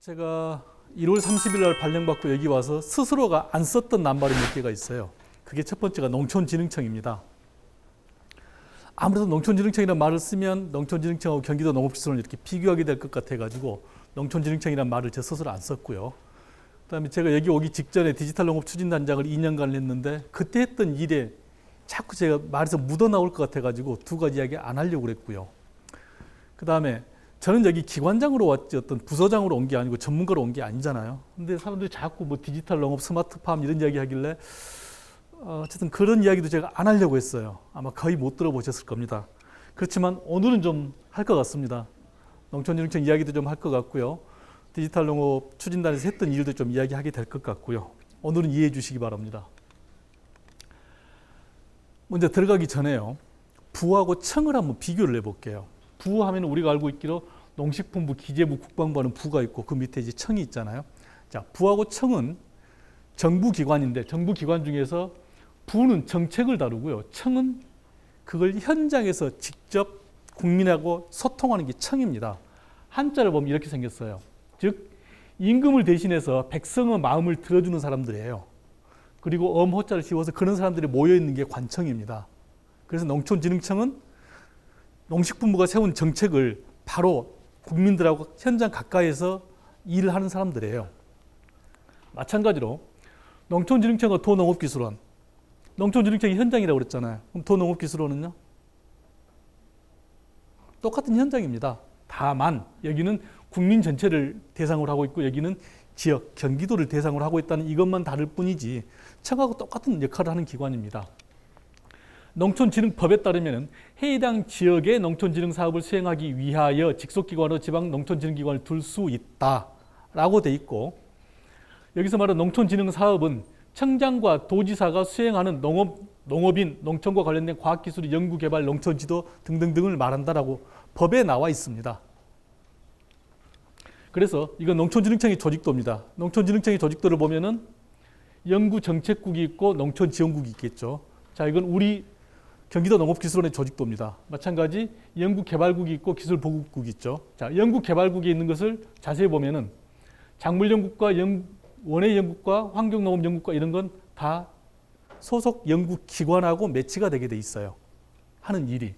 제가 1월 30일 날 발령받고 여기 와서 스스로가 안 썼던 낱말이 몇 개가 있어요. 그게 첫 번째가 농촌진흥청입니다. 아무래도 농촌진흥청이라는 말을 쓰면 농촌진흥청하고 경기도 농업기술원 이렇게 비교하게 될 것 같아가지고 농촌진흥청이라는 말을 제 스스로 안 썼고요. 그다음에 제가 여기 오기 직전에 디지털 농업 추진단장을 2년간 했는데 그때 했던 일에 자꾸 제가 말에서 묻어나올 것 같아가지고 두 가지 이야기 안 하려고 그랬고요. 그다음에 저는 여기 기관장으로 왔지 어떤 부서장으로 온 게 아니고 전문가로 온 게 아니잖아요. 근데 사람들이 자꾸 뭐 디지털 농업, 스마트팜 이런 이야기 하길래 어쨌든 그런 이야기도 제가 안 하려고 했어요. 아마 거의 못 들어보셨을 겁니다. 그렇지만 오늘은 좀 할 것 같습니다. 농촌진흥청 이야기도 좀 할 것 같고요. 디지털 농업 추진단에서 했던 일도 좀 이야기하게 될 것 같고요. 오늘은 이해해 주시기 바랍니다. 먼저 들어가기 전에요. 부하고 청을 한번 비교를 해볼게요. 부 하면 우리가 알고 있기로 농식품부, 기재부, 국방부 하는 부가 있고 그 밑에 이제 청이 있잖아요. 자, 부하고 청은 정부기관인데 정부기관 중에서 부는 정책을 다루고요. 청은 그걸 현장에서 직접 국민하고 소통하는 게 청입니다. 한자를 보면 이렇게 생겼어요. 즉 임금을 대신해서 백성의 마음을 들어주는 사람들이에요. 그리고 엄호자를 씌워서 그런 사람들이 모여있는 게 관청입니다. 그래서 농촌진흥청은 농식품부가 세운 정책을 바로 국민들하고 현장 가까이에서 일을 하는 사람들이에요. 마찬가지로 농촌진흥청과 도농업기술원, 농촌진흥청이 현장이라고 그랬잖아요. 그럼 도농업기술원은요? 똑같은 현장입니다. 다만 여기는 국민 전체를 대상으로 하고 있고 여기는 지역, 경기도를 대상으로 하고 있다는 이것만 다를 뿐이지 청하고 똑같은 역할을 하는 기관입니다. 농촌진흥법에 따르면 해당 지역의 농촌진흥 사업을 수행하기 위하여 직속기관으로 지방 농촌진흥기관을 둘 수 있다라고 돼 있고 여기서 말하는 농촌진흥 사업은 청장과 도지사가 수행하는 농업인, 농촌과 관련된 과학기술, 연구개발, 농촌지도 등등등을 말한다라고 법에 나와 있습니다. 그래서 이건 농촌진흥청의 조직도입니다. 농촌진흥청의 조직도를 보면은 연구정책국이 있고 농촌지원국이 있겠죠. 자, 이건 우리 경기도 농업기술원의 조직도입니다. 마찬가지 연구개발국이 있고 기술보급국이 있죠. 자, 연구개발국에 있는 것을 자세히 보면은 작물연구과 원예연구과 환경농업연구과 이런 건 다 소속 연구기관하고 매치가 되게 돼 있어요. 하는 일이.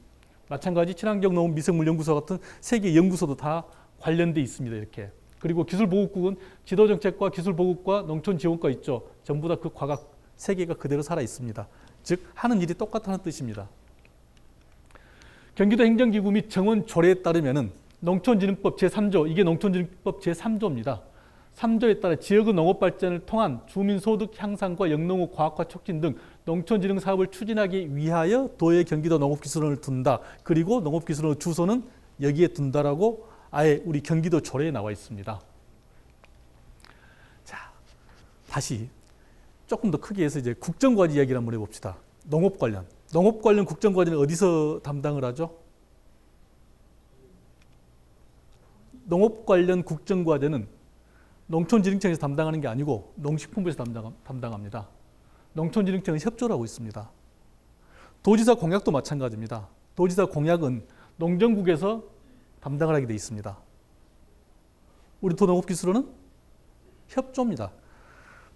마찬가지 친환경농업미생물연구소 같은 세계 연구소도 다 관련돼 있습니다. 이렇게. 그리고 기술보급국은 지도정책과 기술보급과 농촌지원과 있죠. 전부 다 그 과각 세 개가 그대로 살아 있습니다. 즉 하는 일이 똑같다는 뜻입니다. 경기도 행정기구 및 정원 조례에 따르면 농촌진흥법 제3조, 이게 농촌진흥법 제3조입니다. 3조에 따라 지역의 농업 발전을 통한 주민소득 향상과 영농업 과학화 촉진 등 농촌진흥 사업을 추진하기 위하여 도의 경기도 농업기술원을 둔다. 그리고 농업기술원 주소는 여기에 둔다라고 아예 우리 경기도 조례에 나와 있습니다. 자, 다시 조금 더 크게 해서 이제 국정과제 이야기를 한번 해봅시다. 농업 관련 국정과제는 어디서 담당을 하죠? 농업 관련 국정과제는 농촌진흥청에서 담당하는 게 아니고 농식품부에서 담당합니다. 농촌진흥청은 협조를 하고 있습니다. 도지사 공약도 마찬가지입니다. 도지사 공약은 농정국에서 담당을 하게 돼 있습니다. 우리 도농업기술원은 협조입니다.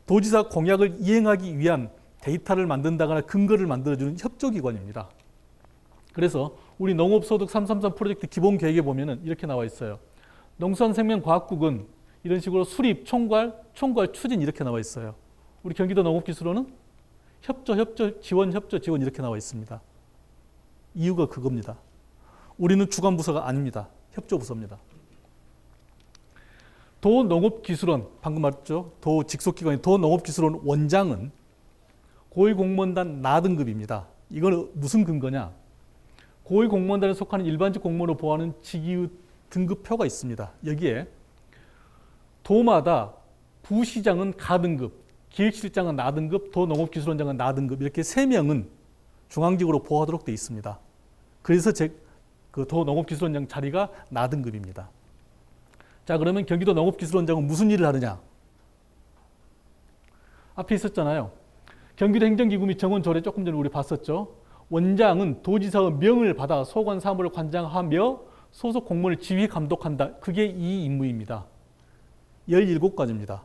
도지사 공약을 이행하기 위한 데이터를 만든다거나 근거를 만들어주는 협조기관입니다. 그래서 우리 농업소득 333 프로젝트 기본계획에 보면 이렇게 나와 있어요. 농수산생명과학국은 이런 식으로 수립, 총괄, 추진 이렇게 나와 있어요. 우리 경기도 농업기술원은 협조, 지원 이렇게 나와 있습니다. 이유가 그겁니다. 우리는 주관부서가 아닙니다. 협조부서입니다. 도농업기술원, 방금 말했죠. 도 직속기관인 도농업기술원 원장은 고위공무원단 나등급입니다. 이건 무슨 근거냐? 고위공무원단에 속하는 일반직 공무원으로 보호하는 직위의 등급표가 있습니다. 여기에 도마다 부시장은 가등급, 기획실장은 나등급, 도농업기술원장은 나등급 이렇게 3명은 중앙직으로 보호하도록 되어 있습니다. 그래서 그 도농업기술원장 자리가 나등급입니다. 자, 그러면 경기도 농업기술원장은 무슨 일을 하느냐? 앞에 있었잖아요. 경기도 행정기구 및 정원조례 조금 전에 우리 봤었죠. 원장은 도지사의 명을 받아 소관 사무를 관장하며 소속 공무원을 지휘 감독한다. 그게 이 임무입니다. 17가지입니다.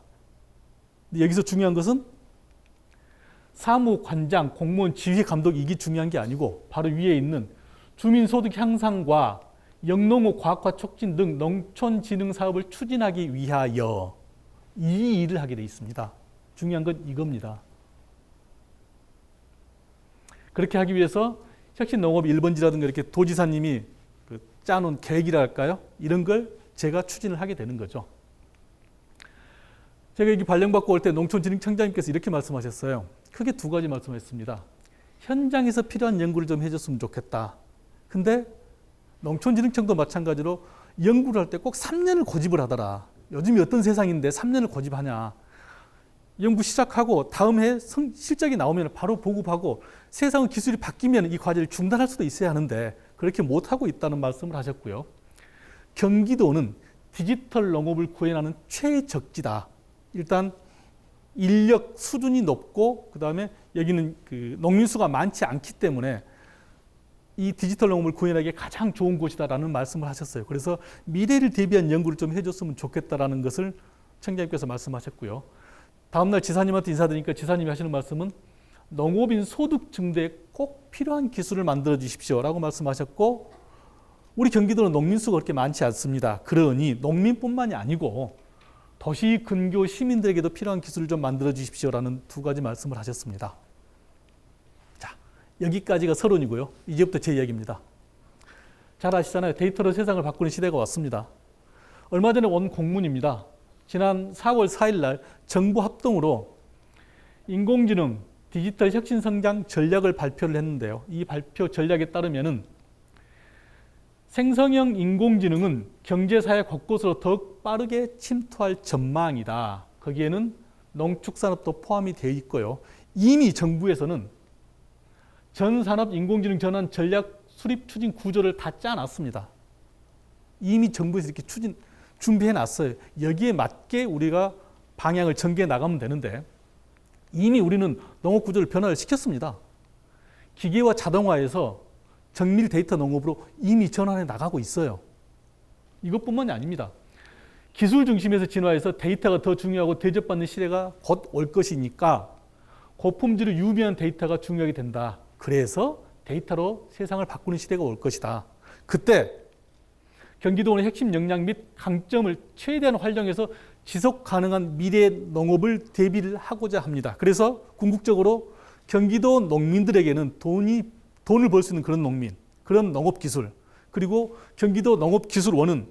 여기서 중요한 것은 사무관장, 공무원, 지휘, 감독 이게 중요한 게 아니고 바로 위에 있는 주민소득 향상과 영농업 과학화 촉진 등 농촌진흥 사업을 추진하기 위하여 이 일을 하게 되어 있습니다. 중요한 건 이겁니다. 그렇게 하기 위해서 혁신농업 1번지라든가 이렇게 도지사님이 짜놓은 계획이랄까요? 이런 걸 제가 추진을 하게 되는 거죠. 제가 여기 발령받고 올 때 농촌진흥청장님께서 이렇게 말씀하셨어요. 크게 두 가지 말씀하셨습니다. 현장에서 필요한 연구를 좀 해줬으면 좋겠다. 근데 농촌진흥청도 마찬가지로 연구를 할 때 꼭 3년을 고집을 하더라. 요즘이 어떤 세상인데 3년을 고집하냐. 연구 시작하고 다음 해 실적이 나오면 바로 보급하고 세상의 기술이 바뀌면 이 과제를 중단할 수도 있어야 하는데 그렇게 못하고 있다는 말씀을 하셨고요. 경기도는 디지털 농업을 구현하는 최적지다. 일단 인력 수준이 높고 그다음에 여기는 농민수가 많지 않기 때문에 이 디지털 농업을 구현하기에 가장 좋은 곳이다라는 말씀을 하셨어요. 그래서 미래를 대비한 연구를 좀 해줬으면 좋겠다라는 것을 청장님께서 말씀하셨고요. 다음날 지사님한테 인사드리니까 지사님이 하시는 말씀은 농업인 소득 증대에 꼭 필요한 기술을 만들어 주십시오라고 말씀하셨고 우리 경기도는 농민수가 그렇게 많지 않습니다. 그러니 농민뿐만이 아니고 도시 근교 시민들에게도 필요한 기술을 좀 만들어 주십시오라는 두 가지 말씀을 하셨습니다. 자, 여기까지가 서론이고요. 이제부터 제 이야기입니다. 잘 아시잖아요. 데이터로 세상을 바꾸는 시대가 왔습니다. 얼마 전에 온 공문입니다. 지난 4월 4일 날 정부 합동으로 인공지능 디지털 혁신 성장 전략을 발표를 했는데요. 이 발표 전략에 따르면은 생성형 인공지능은 경제사회 곳곳으로 더욱 빠르게 침투할 전망이다. 거기에는 농축산업도 포함이 되어 있고요. 이미 정부에서는 전산업 인공지능 전환 전략 수립 추진 구조를 다 짜놨습니다. 이미 정부에서 이렇게 준비해 놨어요. 여기에 맞게 우리가 방향을 전개해 나가면 되는데 이미 우리는 농업 구조를 변화를 시켰습니다. 기계와 자동화에서 정밀 데이터 농업으로 이미 전환해 나가고 있어요. 이것뿐만이 아닙니다. 기술 중심에서 진화해서 데이터가 더 중요하고 대접받는 시대가 곧 올 것이니까 고품질의 유미한 데이터가 중요하게 된다. 그래서 데이터로 세상을 바꾸는 시대가 올 것이다. 그때 경기도의 핵심 역량 및 강점을 최대한 활용해서 지속 가능한 미래 농업을 대비를 하고자 합니다. 그래서 궁극적으로 경기도 농민들에게는 돈을 벌 수 있는 그런 농민, 그런 농업기술, 그리고 경기도 농업기술원은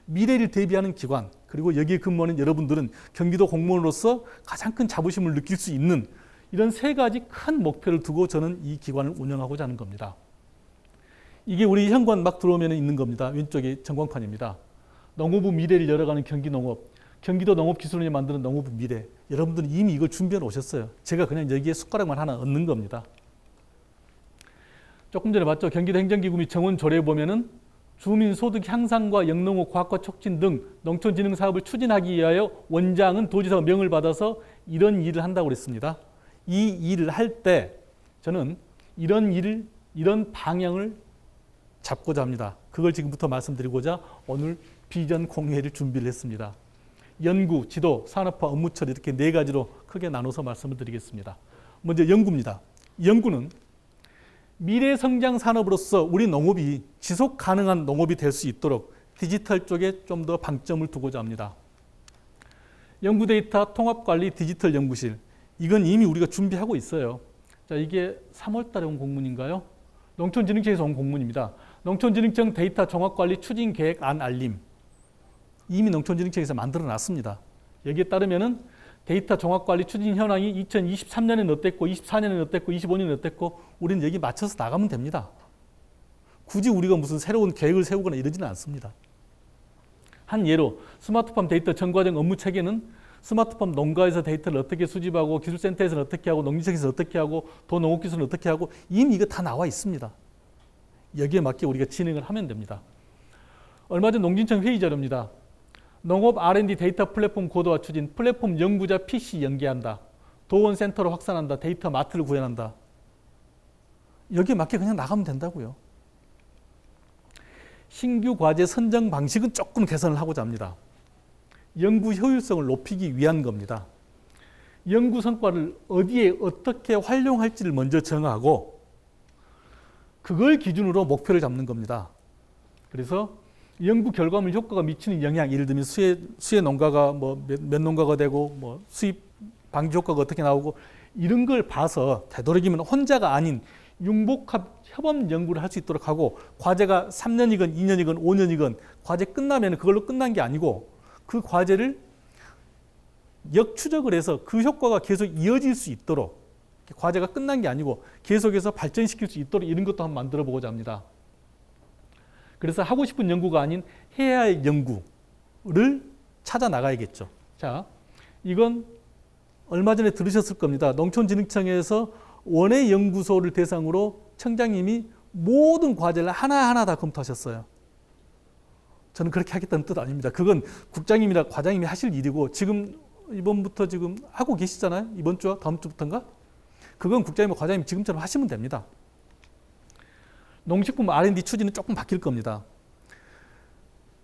미래를 대비하는 기관, 그리고 여기에 근무하는 여러분들은 경기도 공무원으로서 가장 큰 자부심을 느낄 수 있는 이런 세 가지 큰 목표를 두고 저는 이 기관을 운영하고자 하는 겁니다. 이게 우리 현관 막 들어오면 있는 겁니다. 왼쪽이 전광판입니다. 농업부 미래를 열어가는 경기농업, 경기도 농업기술원이 만드는 농업부 미래. 여러분들은 이미 이걸 준비해 놓으셨어요. 제가 그냥 여기에 숟가락만 하나 얹는 겁니다. 조금 전에 봤죠. 경기도 행정기구 및 정원 조례에 보면은 주민소득 향상과 영농업 과학화 촉진 등 농촌진흥 사업을 추진하기 위하여 원장은 도지사가 명을 받아서 이런 일을 한다고 그랬습니다. 이 일을 할 때 저는 이런 방향을 잡고자 합니다. 그걸 지금부터 말씀드리고자 오늘 비전 공유회를 준비를 했습니다. 연구, 지도, 산업화, 업무 처리 이렇게 네 가지로 크게 나눠서 말씀을 드리겠습니다. 먼저 연구입니다. 연구는 미래 성장 산업으로서 우리 농업이 지속 가능한 농업이 될 수 있도록 디지털 쪽에 좀 더 방점을 두고자 합니다. 연구 데이터 통합관리 디지털 연구실. 이건 이미 우리가 준비하고 있어요. 자, 이게 3월 달에 온 공문인가요? 농촌진흥청에서 온 공문입니다. 농촌진흥청 데이터 종합관리 추진 계획안 알림. 이미 농촌진흥청에서 만들어 놨습니다. 여기에 따르면은 데이터 종합관리 추진 현황이 2023년에는 어땠고 24년에는 어땠고 25년에는 어땠고 우리는 여기 맞춰서 나가면 됩니다. 굳이 우리가 무슨 새로운 계획을 세우거나 이러지는 않습니다. 한 예로 스마트팜 데이터 전과정 업무 체계는 스마트팜 농가에서 데이터를 어떻게 수집하고 기술센터에서는 어떻게 하고 농림청에서 어떻게 하고 도농업기술은 어떻게 하고 이미 이거 다 나와 있습니다. 여기에 맞게 우리가 진행을 하면 됩니다. 얼마 전 농진청 회의 자료입니다. 농업 R&D 데이터 플랫폼 고도화 추진, 플랫폼 연구자 PC 연계한다. 도원센터로 확산한다. 데이터 마트를 구현한다. 여기에 맞게 그냥 나가면 된다고요. 신규 과제 선정 방식은 조금 개선을 하고자 합니다. 연구 효율성을 높이기 위한 겁니다. 연구 성과를 어디에 어떻게 활용할지를 먼저 정하고 그걸 기준으로 목표를 잡는 겁니다. 그래서 연구 결과물 효과가 미치는 영향, 예를 들면 수의 농가가 몇 농가가 되고 수입 방지 효과가 어떻게 나오고 이런 걸 봐서 되도록이면 혼자가 아닌 융복합 협업 연구를 할 수 있도록 하고 과제가 3년이건 2년이건 5년이건 과제 끝나면 그걸로 끝난 게 아니고 그 과제를 역추적을 해서 그 효과가 계속 이어질 수 있도록 과제가 끝난 게 아니고 계속해서 발전시킬 수 있도록 이런 것도 한번 만들어 보고자 합니다. 그래서 하고 싶은 연구가 아닌 해야 할 연구를 찾아 나가야겠죠. 자, 이건 얼마 전에 들으셨을 겁니다. 농촌진흥청에서 원예 연구소를 대상으로 청장님이 모든 과제를 하나하나 다 검토하셨어요. 저는 그렇게 하겠다는 뜻 아닙니다. 그건 국장님이나 과장님이 하실 일이고 지금 이번부터 지금 하고 계시잖아요. 이번 주와 다음 주부터인가? 그건 국장님과 과장님이 지금처럼 하시면 됩니다. 농식품 R&D 추진은 조금 바뀔 겁니다.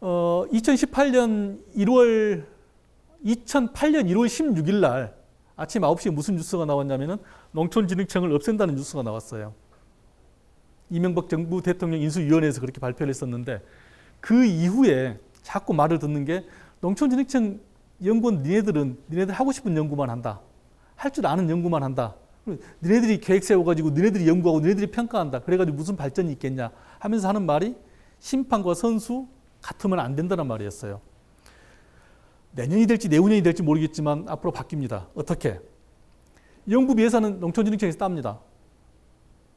2008년 1월 16일 날 아침 9시에 무슨 뉴스가 나왔냐면은 농촌진흥청을 없앤다는 뉴스가 나왔어요. 이명박 정부 대통령 인수위원회에서 그렇게 발표를 했었는데 그 이후에 자꾸 말을 듣는 게 농촌진흥청 연구원 니네들 하고 싶은 연구만 한다. 할 줄 아는 연구만 한다. 니네들이 계획 세워가지고 니네들이 연구하고 니네들이 평가한다. 그래가지고 무슨 발전이 있겠냐 하면서 하는 말이 심판과 선수 같으면 안 된다는 말이었어요. 내년이 될지 내후년이 될지 모르겠지만 앞으로 바뀝니다. 어떻게? 연구비 예산은 농촌진흥청에서 땁니다.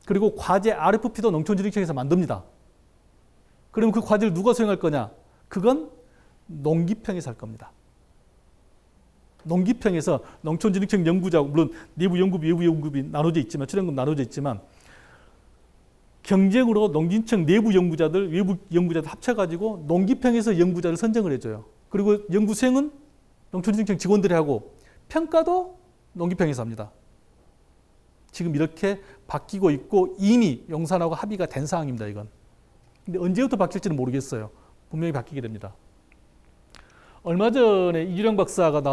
그리고 과제 RFP도 농촌진흥청에서 만듭니다. 그럼 그 과제를 누가 수행할 거냐? 그건 농기평에서 할 겁니다. 농기평에서 농촌진흥청 연구자고 물론 내부 연구비, 외부 연구비 나눠져 있지만 출연금 나눠져 있지만 경쟁으로 농진청 내부 연구자들, 외부 연구자들 합쳐가지고 농기평에서 연구자를 선정을 해줘요. 그리고 연구 수행은 농촌진흥청 직원들이 하고 평가도 농기평에서 합니다. 지금 이렇게 바뀌고 있고 이미 용산하고 합의가 된 사항입니다. 이건. 근데 언제부터 바뀔지는 모르겠어요. 분명히 바뀌게 됩니다. 얼마 전에 이주령 박사가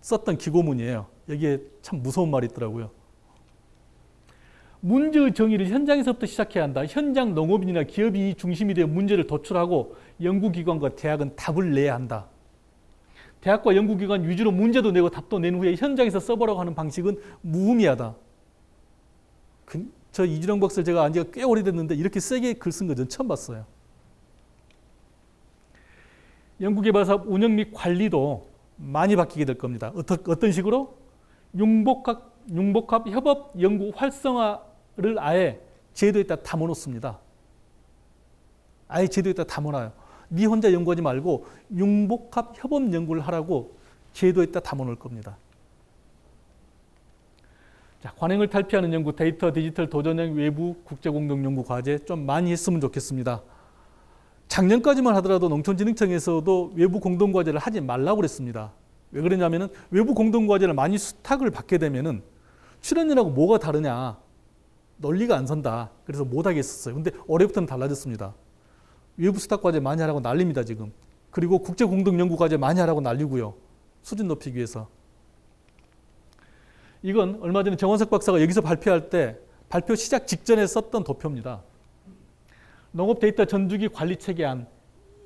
썼던 기고문이에요. 여기에 참 무서운 말이 있더라고요. 문제 정의를 현장에서부터 시작해야 한다. 현장 농업인이나 기업이 중심이 되어 문제를 도출하고 연구기관과 대학은 답을 내야 한다. 대학과 연구기관 위주로 문제도 내고 답도 낸 후에 현장에서 써보라고 하는 방식은 무의미하다. 저 이주령 박사를 제가 안 지가 꽤 오래됐는데 이렇게 세게 글 쓴 거 전 처음 봤어요. 연구개발사업 운영 및 관리도 많이 바뀌게 될 겁니다. 어떤 식으로? 융복합 협업 연구 활성화를 아예 제도에다 담아놓습니다. 아예 제도에다 담아놔요. 네 혼자 연구하지 말고 융복합 협업 연구를 하라고 제도에다 담아놓을 겁니다. 자, 관행을 탈피하는 연구, 데이터, 디지털, 도전형, 외부, 국제공동 연구 과제 좀 많이 했으면 좋겠습니다. 작년까지만 하더라도 농촌진흥청에서도 외부 공동과제를 하지 말라고 그랬습니다. 왜 그러냐면은 외부 공동과제를 많이 수탁을 받게 되면은 출연료하고 뭐가 다르냐. 논리가 안 선다. 그래서 못 하겠었어요. 근데 올해부터는 달라졌습니다. 외부 수탁과제 많이 하라고 난립니다, 지금. 그리고 국제공동연구과제 많이 하라고 난리고요. 수준 높이기 위해서. 이건 얼마 전에 정원석 박사가 여기서 발표할 때 발표 시작 직전에 썼던 도표입니다. 농업 데이터 전주기 관리체계 안,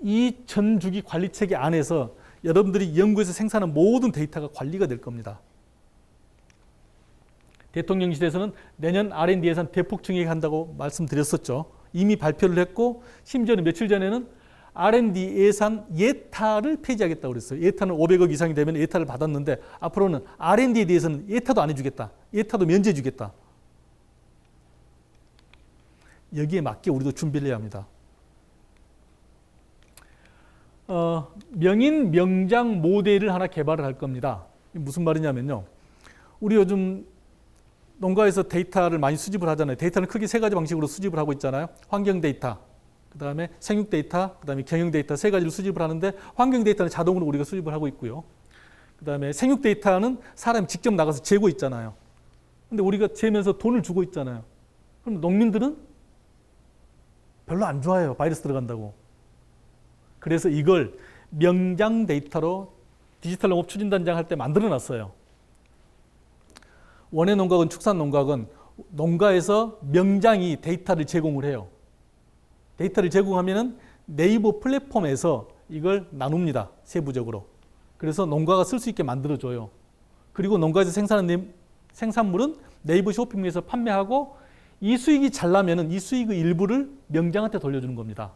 이 전주기 관리체계 안에서 여러분들이 연구에서 생산한 모든 데이터가 관리가 될 겁니다. 대통령실에서는 내년 R&D 예산 대폭 증액한다고 말씀드렸었죠. 이미 발표를 했고 심지어는 며칠 전에는 R&D 예산 예타를 폐지하겠다고 그랬어요. 예타는 500억 이상이 되면 예타를 받았는데 앞으로는 R&D에 대해서는 예타도 안 해주겠다. 예타도 면제해 주겠다. 여기에 맞게 우리도 준비를 해야 합니다. 명인 명장 모델을 하나 개발을 할 겁니다. 무슨 말이냐면요. 우리 요즘 농가에서 데이터를 많이 수집을 하잖아요. 데이터는 크게 세 가지 방식으로 수집을 하고 있잖아요. 환경 데이터, 그 다음에 생육 데이터, 그 다음에 경영 데이터 세 가지를 수집을 하는데 환경 데이터는 자동으로 우리가 수집을 하고 있고요. 그 다음에 생육 데이터는 사람이 직접 나가서 재고 있잖아요. 근데 우리가 재면서 돈을 주고 있잖아요. 그럼 농민들은 별로 안 좋아해요. 바이러스 들어간다고. 그래서 이걸 명장 데이터로 디지털 농업 추진단장 할 때 만들어 놨어요. 원예 농각은 축산 농각은 농가에서 명장이 데이터를 제공을 해요. 데이터를 제공하면은 네이버 플랫폼에서 이걸 나눕니다. 세부적으로. 그래서 농가가 쓸 수 있게 만들어줘요. 그리고 농가에서 생산한 생산물은 네이버 쇼핑몰에서 판매하고 이 수익이 잘 나면은 이 수익의 일부를 명장한테 돌려주는 겁니다.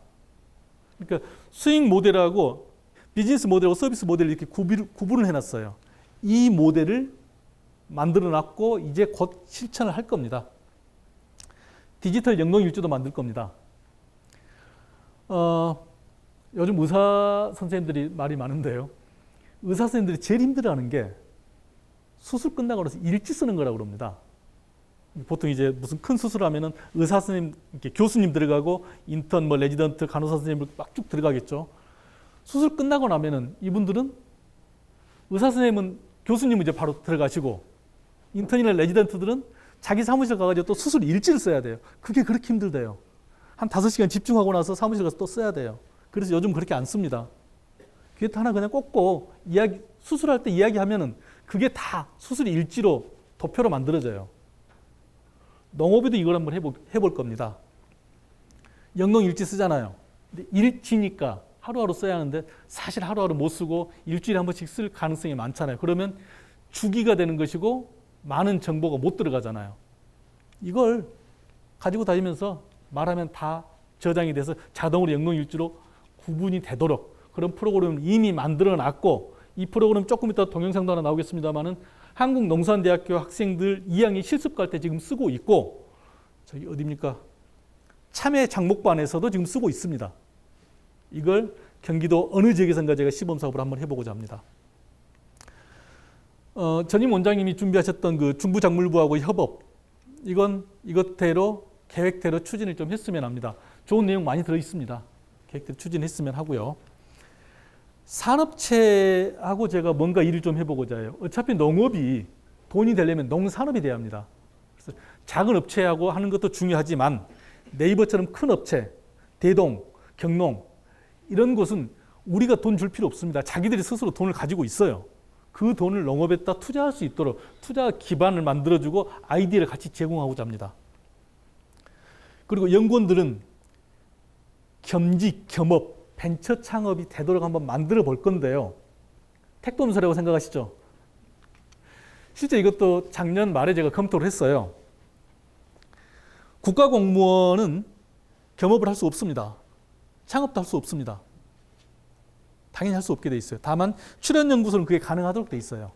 그러니까 수익 모델하고 비즈니스 모델하고 서비스 모델을 이렇게 구분을 해놨어요. 이 모델을 만들어놨고 이제 곧 실천을 할 겁니다. 디지털 영농일주도 만들 겁니다. 요즘 의사 선생님들이 말이 많은데요. 의사 선생님들이 제일 힘들어하는 게 수술 끝나고 나서 일지 쓰는 거라고 그럽니다. 보통 이제 무슨 큰 수술하면은 의사 선생님, 이렇게 교수님 들어가고 인턴, 레지던트, 간호사 선생님 막 쭉 들어가겠죠. 수술 끝나고 나면은 이분들은 의사 선생님은 교수님은 이제 바로 들어가시고 인턴이나 레지던트들은 자기 사무실 가가지고 또 수술 일지를 써야 돼요. 그게 그렇게 힘들대요. 한 5시간 집중하고 나서 사무실 가서 또 써야 돼요. 그래서 요즘 그렇게 안 씁니다. 그게 하나 그냥 꽂고 수술할 때 이야기하면은 그게 다 수술 일지로 도표로 만들어져요. 농업에도 이걸 한번 해볼 겁니다. 영농 일지 쓰잖아요. 근데 일지니까 하루하루 써야 하는데 사실 하루하루 못 쓰고 일주일에 한 번씩 쓸 가능성이 많잖아요. 그러면 주기가 되는 것이고 많은 정보가 못 들어가잖아요. 이걸 가지고 다니면서 말하면 다 저장이 돼서 자동으로 영농일지로 구분이 되도록 그런 프로그램을 이미 만들어 놨고 이 프로그램 조금 이따 동영상도 하나 나오겠습니다만은 한국농수산대학교 학생들 2학년 실습 갈 때 지금 쓰고 있고 저기 어디입니까? 참외 장목반에서도 지금 쓰고 있습니다. 이걸 경기도 어느 지역에선가 제가 시범 사업을 한번 해보고자 합니다. 전임 원장님이 준비하셨던 그 중부작물부하고 협업 이것대로 계획대로 추진을 좀 했으면 합니다. 좋은 내용 많이 들어 있습니다. 계획대로 추진했으면 하고요. 산업체하고 제가 뭔가 일을 좀 해보고자 해요. 어차피 농업이 돈이 되려면 농산업이 돼야 합니다. 그래서 작은 업체하고 하는 것도 중요하지만 네이버처럼 큰 업체, 대동, 경농 이런 곳은 우리가 돈 줄 필요 없습니다. 자기들이 스스로 돈을 가지고 있어요. 그 돈을 농업에다 투자할 수 있도록 투자 기반을 만들어주고 아이디어를 같이 제공하고자 합니다. 그리고 연구원들은 겸직, 겸업, 벤처 창업이 되도록 한번 만들어 볼 건데요. 택도문서라고 생각하시죠? 실제 이것도 작년 말에 제가 검토를 했어요. 국가공무원은 겸업을 할 수 없습니다. 창업도 할 수 없습니다. 당연히 할 수 없게 돼 있어요. 다만 출연연구소는 그게 가능하도록 돼 있어요.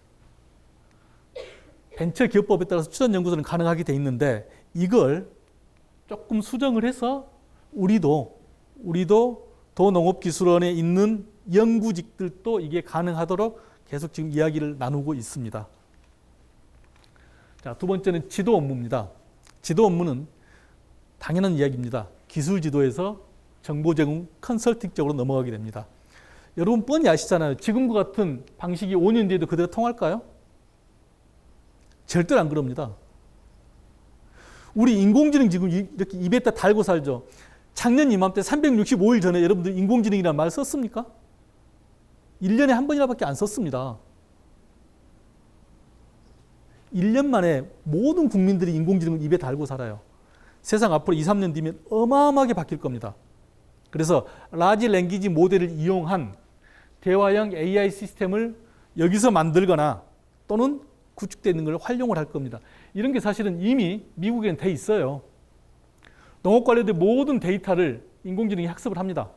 벤처기업법에 따라서 출연연구소는 가능하게 돼 있는데 이걸 조금 수정을 해서 우리도 도농업기술원에 있는 연구직들도 이게 가능하도록 계속 지금 이야기를 나누고 있습니다. 자, 두 번째는 지도 업무입니다. 지도 업무는 당연한 이야기입니다. 기술 지도에서 정보 제공 컨설팅 쪽으로 넘어가게 됩니다. 여러분 뻔히 아시잖아요. 지금과 같은 방식이 5년 뒤에도 그대로 통할까요? 절대로 안 그럽니다. 우리 인공지능 지금 이렇게 입에다 달고 살죠. 작년 이맘때 365일 전에 여러분들 인공지능이라는 말 썼습니까? 1년에 한 번이나밖에 안 썼습니다. 1년 만에 모든 국민들이 인공지능을 입에 달고 살아요. 세상 앞으로 2, 3년 뒤면 어마어마하게 바뀔 겁니다. 그래서 라지 랭귀지 모델을 이용한 대화형 AI 시스템을 여기서 만들거나 또는 구축되는 걸 활용을 할 겁니다. 이런 게 사실은 이미 미국에는 돼 있어요. 농업 관련된 모든 데이터를 인공지능이 학습을 합니다.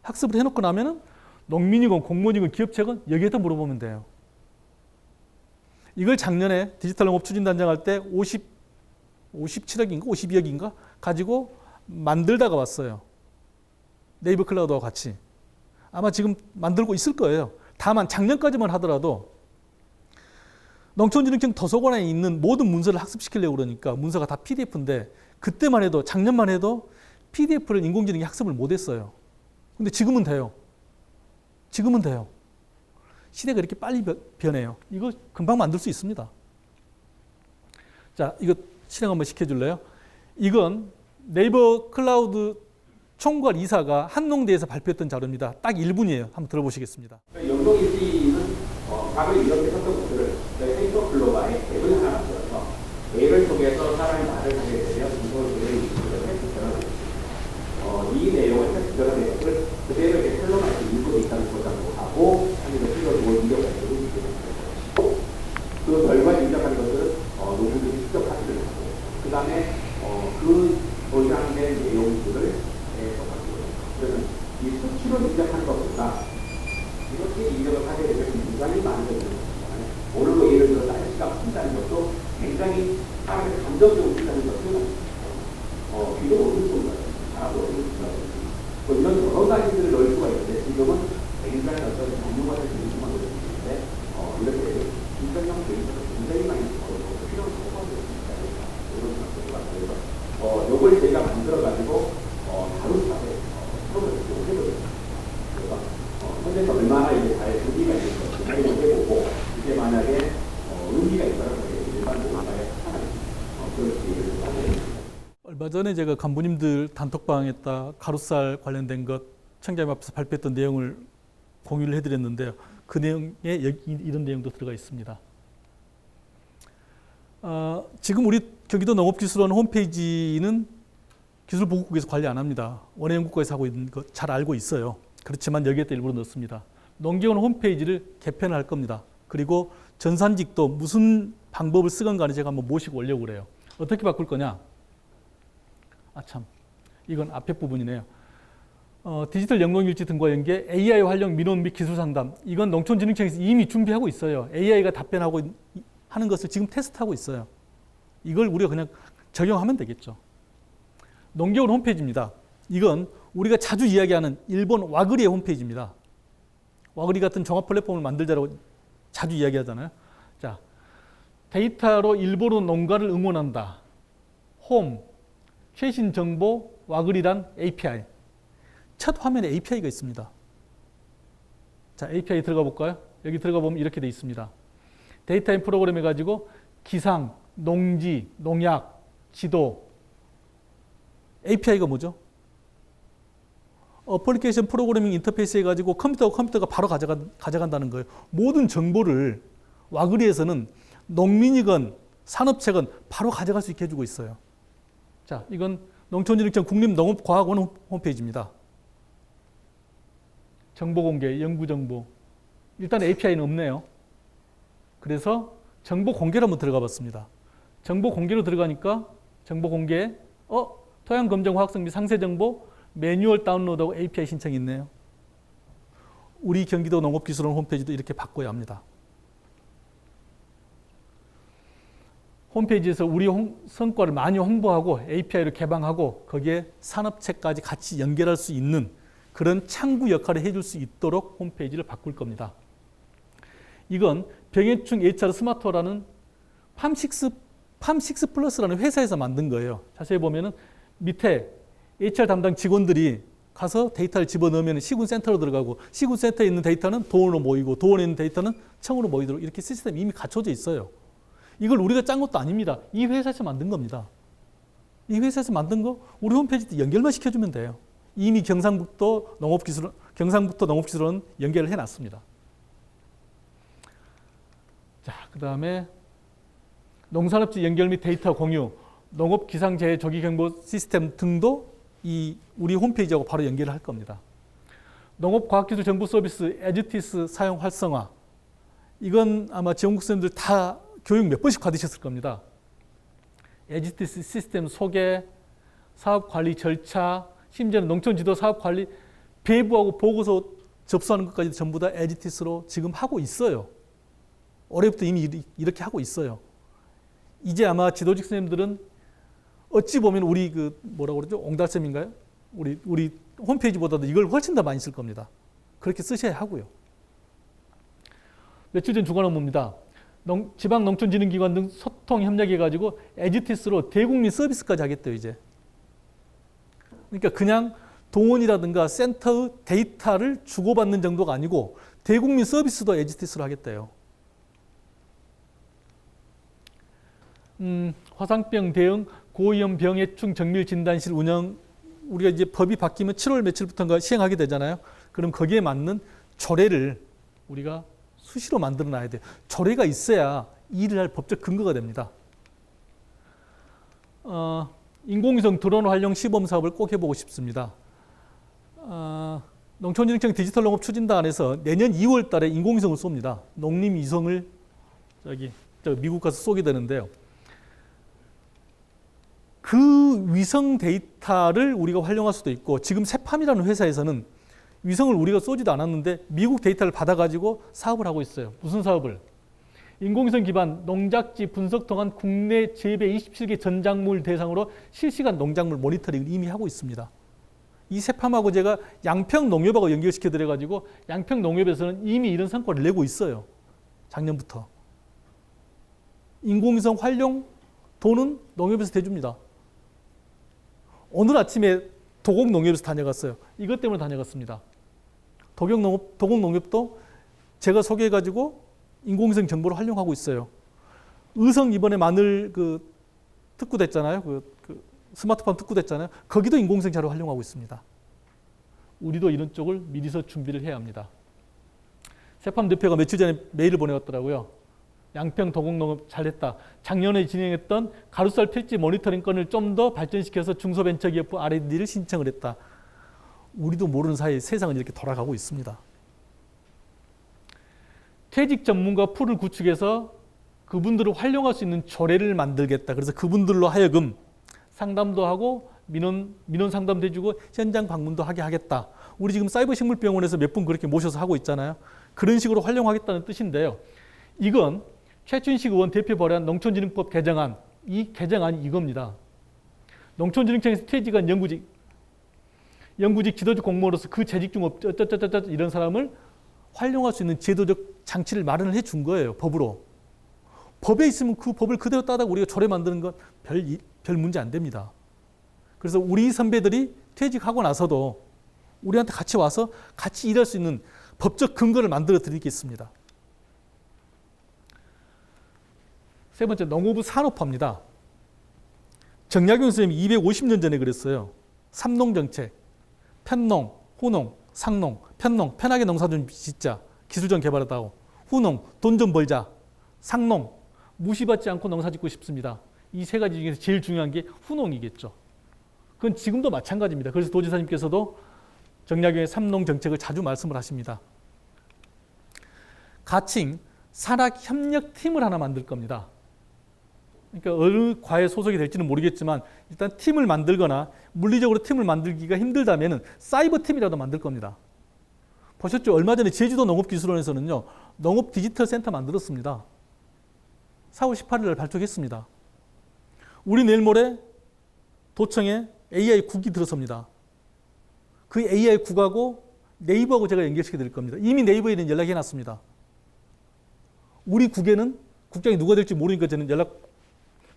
학습을 해놓고 나면은 농민이건 공무원이건 기업체건 여기에다 물어보면 돼요. 이걸 작년에 디지털 농업 추진단장 할 때 57억인가 52억인가 가지고 만들다가 왔어요. 네이버 클라우드와 같이. 아마 지금 만들고 있을 거예요. 다만 작년까지만 하더라도 농촌진흥청 도서관에 있는 모든 문서를 학습시키려고 그러니까 문서가 다 PDF인데 그때만 해도 작년만 해도 PDF를 인공지능이 학습을 못했어요. 근데 지금은 돼요. 지금은 돼요. 시대가 이렇게 빨리 변해요. 이거 금방 만들 수 있습니다. 자, 이거 실행 한번 시켜줄래요? 이건 네이버 클라우드 총괄 이사가 한농대에서 발표했던 자료입니다. 딱 1분이에요. 한번 들어보시겠습니다. 전동일지는 과거에 이렇게 썼던 것들을 데이터 글로바에 앱을 하나 만들어서 앱을 통해서 사람이 말을 하게 되면 이걸 텍스트 변화되고 이 내용을 텍스트 변화된 것을 그대로 이렇게 텔러마이트 읽고 있다는 것을 하고 하면서 필요로 인정을 해주고 있고 그 결과 인정하는 것들은 노무들이 직접 카피를 하고 그 다음에 그 보장된 내용들을 해석하고 그래서 이 수치로 인정하는 것보다 이렇게 인정을 하게 되면 굉장히 많은 것들이 있잖아요. 오늘도 예를 들어 날씨가 푼다는 것도 굉장히 사람의 감정적으로 푼다는 것은 비도 오는 소리가 바람도 오는 소리가 이런 여러 가지들을 넣을 수가 있는데 지금은 굉장히 어떤 전문가들 중심만 놓는데 이렇게 인정형 데이터가 굉장히 많이 필요한 소관이 있습니다. 이런 것들과 그래서 이걸 제가 만들어가지고 다루사에 프로그램을 해보겠습니다. 현재서 얼마나 이제 잘 의미가 있는 것을 해보고 이게 만약에 의미가 있다면 일반 농가에 하나의 그런 기회를 하게 얼마 전에 제가 간부님들 단톡방에다 가루쌀 관련된 것 청자님 앞에서 발표했던 내용을 공유를 해드렸는데요. 그 내용에 이런 내용도 들어가 있습니다. 지금 우리 경기도 농업기술원 홈페이지는 기술보건국에서 관리 안 합니다. 원예연구과에서 하고 있는 거 잘 알고 있어요. 그렇지만 여기에다 일부러 넣습니다. 농기원 홈페이지를 개편을 할 겁니다. 그리고 전산직도 무슨 방법을 쓰건 간에 제가 한번 모시고 오려고 그래요. 어떻게 바꿀 거냐? 참, 이건 앞에 부분이네요. 디지털 영농일지 등과 연계 AI 활용 민원 및 기술 상담. 이건 농촌진흥청에서 이미 준비하고 있어요. AI가 답변하고 하는 것을 지금 테스트하고 있어요. 이걸 우리가 그냥 적용하면 되겠죠. 농기원 홈페이지입니다. 이건 우리가 자주 이야기하는 일본 와그리의 홈페이지입니다. 와그리 같은 종합 플랫폼을 만들자라고 자주 이야기하잖아요. 자, 데이터로 일본어 농가를 응원한다. 홈, 최신 정보, 와그리란 API. 첫 화면에 API가 있습니다. 자, API 들어가 볼까요? 여기 들어가 보면 이렇게 돼 있습니다. 데이터인 프로그램 해가지고 기상, 농지, 농약, 지도. API가 뭐죠? 어플리케이션 프로그래밍 인터페이스 해가지고 컴퓨터가 바로 가져간다는 거예요. 모든 정보를 와그리에서는 농민이건 산업체건 바로 가져갈 수 있게 해주고 있어요. 자, 이건 농촌진흥청 국립농업과학원 홈페이지입니다. 정보 공개, 연구 정보. 일단 API는 없네요. 그래서 정보 공개로 한번 들어가 봤습니다. 정보 공개로 들어가니까 정보 공개, 토양 검정 화학성 및 상세 정보, 매뉴얼 다운로드하고 API 신청이 있네요. 우리 경기도 농업기술원 홈페이지도 이렇게 바꿔야 합니다. 홈페이지에서 우리 성과를 많이 홍보하고 API를 개방하고 거기에 산업체까지 같이 연결할 수 있는 그런 창구 역할을 해줄 수 있도록 홈페이지를 바꿀 겁니다. 이건 병해충 HR 스마트라는 팜식스 플러스라는 회사에서 만든 거예요. 자세히 보면은 밑에 HR 담당 직원들이 가서 데이터를 집어넣으면 시군센터로 들어가고 시군센터에 있는 데이터는 도원으로 모이고 도원에 있는 데이터는 청으로 모이도록 이렇게 시스템이 이미 갖춰져 있어요. 이걸 우리가 짠 것도 아닙니다. 이 회사에서 만든 겁니다. 이 회사에서 만든 거 우리 홈페이지에 연결만 시켜주면 돼요. 이미 경상북도 농업기술원 연결을 해놨습니다. 자, 그 다음에 농산업지 연결 및 데이터 공유, 농업기상재해 조기경보 시스템 등도 이 우리 홈페이지하고 바로 연결을 할 겁니다. 농업과학기술 정보 서비스 에즈티스 사용 활성화. 이건 아마 지원국생들 다 교육 몇 번씩 받으셨을 겁니다. 에즈티스 시스템 소개, 사업관리 절차, 심지어는 농촌지도 사업관리 배부하고 보고서 접수하는 것까지 전부 다 에즈티스로 지금 하고 있어요. 올해부터 이미 이렇게 하고 있어요. 이제 아마 지도직 선생님들은 어찌 보면 우리 뭐라고 그러죠? 옹달샘인가요? 우리 홈페이지보다도 이걸 훨씬 더 많이 쓸 겁니다. 그렇게 쓰셔야 하고요. 며칠 전 주간 업무입니다. 지방농촌진흥기관 등 소통 협력해가지고 에즈티스로 대국민 서비스까지 하겠대요, 이제. 그러니까 그냥 동원이라든가 센터의 데이터를 주고받는 정도가 아니고 대국민 서비스도 에즈티스로 하겠대요. 화상병 대응 고위험 병해충 정밀 진단실 운영, 우리가 이제 법이 바뀌면 7월 며칠부터인가 시행하게 되잖아요. 그럼 거기에 맞는 조례를 우리가 수시로 만들어 놔야 돼요. 조례가 있어야 일을 할 법적 근거가 됩니다. 인공위성 드론 활용 시범 사업을 꼭 해보고 싶습니다. 농촌진흥청 디지털 농업 추진단에서 내년 2월 달에 인공위성을 쏩니다. 농림위성을 미국 가서 쏘게 되는데요. 그 위성 데이터를 우리가 활용할 수도 있고, 지금 세팜이라는 회사에서는 위성을 우리가 쏘지도 않았는데 미국 데이터를 받아가지고 사업을 하고 있어요. 무슨 사업을? 인공위성 기반 농작지 분석 통한 국내 재배 27개 전작물 대상으로 실시간 농작물 모니터링을 이미 하고 있습니다. 이 세팜하고 제가 양평농협하고 연결시켜 드려가지고 양평농협에서는 이미 이런 성과를 내고 있어요. 작년부터. 인공위성 활용 돈은 농협에서 대줍니다. 오늘 아침에 도곡농협에서 다녀갔어요. 이것 때문에 다녀갔습니다. 도곡농협도 제가 소개해가지고 인공위성 정보를 활용하고 있어요. 의성 이번에 마늘 특구됐잖아요. 스마트팜 특구됐잖아요. 거기도 인공위성 자료 활용하고 있습니다. 우리도 이런 쪽을 미리서 준비를 해야 합니다. 세팜 대표가 며칠 전에 메일을 보내왔더라고요. 양평 도곡농업 잘했다. 작년에 진행했던 가루쌀 필지 모니터링 건을 좀 더 발전시켜서 중소벤처기업 R&D를 신청을 했다. 우리도 모르는 사이에 세상은 이렇게 돌아가고 있습니다. 퇴직 전문가 풀을 구축해서 그분들을 활용할 수 있는 조례를 만들겠다. 그래서 그분들로 하여금 상담도 하고 민원 상담도 해주고 현장 방문도 하게 하겠다. 우리 지금 사이버식물병원에서 몇 분 그렇게 모셔서 하고 있잖아요. 그런 식으로 활용하겠다는 뜻인데요. 이건 최춘식 의원 대표 발의한 농촌진흥법 개정안, 이 개정안이 이겁니다. 농촌진흥청에서 퇴직한 영구직 지도직 공무원으로서 그 재직 중 어쩌쩌쩌쩌 이런 사람을 활용할 수 있는 제도적 장치를 마련을 해준 거예요. 법으로. 법에 있으면 그 법을 그대로 따다가 우리가 조례 만드는 건 별 문제 안 됩니다. 그래서 우리 선배들이 퇴직하고 나서도 우리한테 같이 와서 같이 일할 수 있는 법적 근거를 만들어 드리겠습니다. 세 번째, 농업부 산업화입니다. 정약용 선생님이 250년 전에 그랬어요. 삼농정책, 편농, 후농, 상농, 편농, 편하게 농사 좀 짓자, 기술 좀 개발하다고. 후농, 돈 좀 벌자. 상농, 무시받지 않고 농사 짓고 싶습니다. 이 세 가지 중에서 제일 중요한 게 후농이겠죠. 그건 지금도 마찬가지입니다. 그래서 도지사님께서도 정약용의 삼농정책을 자주 말씀을 하십니다. 가칭 산학협력팀을 하나 만들 겁니다. 그러니까 어느 과에 소속이 될지는 모르겠지만 일단 팀을 만들거나 물리적으로 팀을 만들기가 힘들다면 사이버 팀이라도 만들 겁니다. 보셨죠? 얼마 전에 제주도 농업기술원에서는요, 농업 디지털 센터 만들었습니다. 4월 18일 날 발족했습니다. 우리 내일 모레 도청에 AI 국이 들어섭니다. 그 AI 국하고 네이버하고 제가 연결시켜 드릴 겁니다. 이미 네이버에는 연락해 놨습니다. 우리 국에는 국장이 누가 될지 모르니까 저는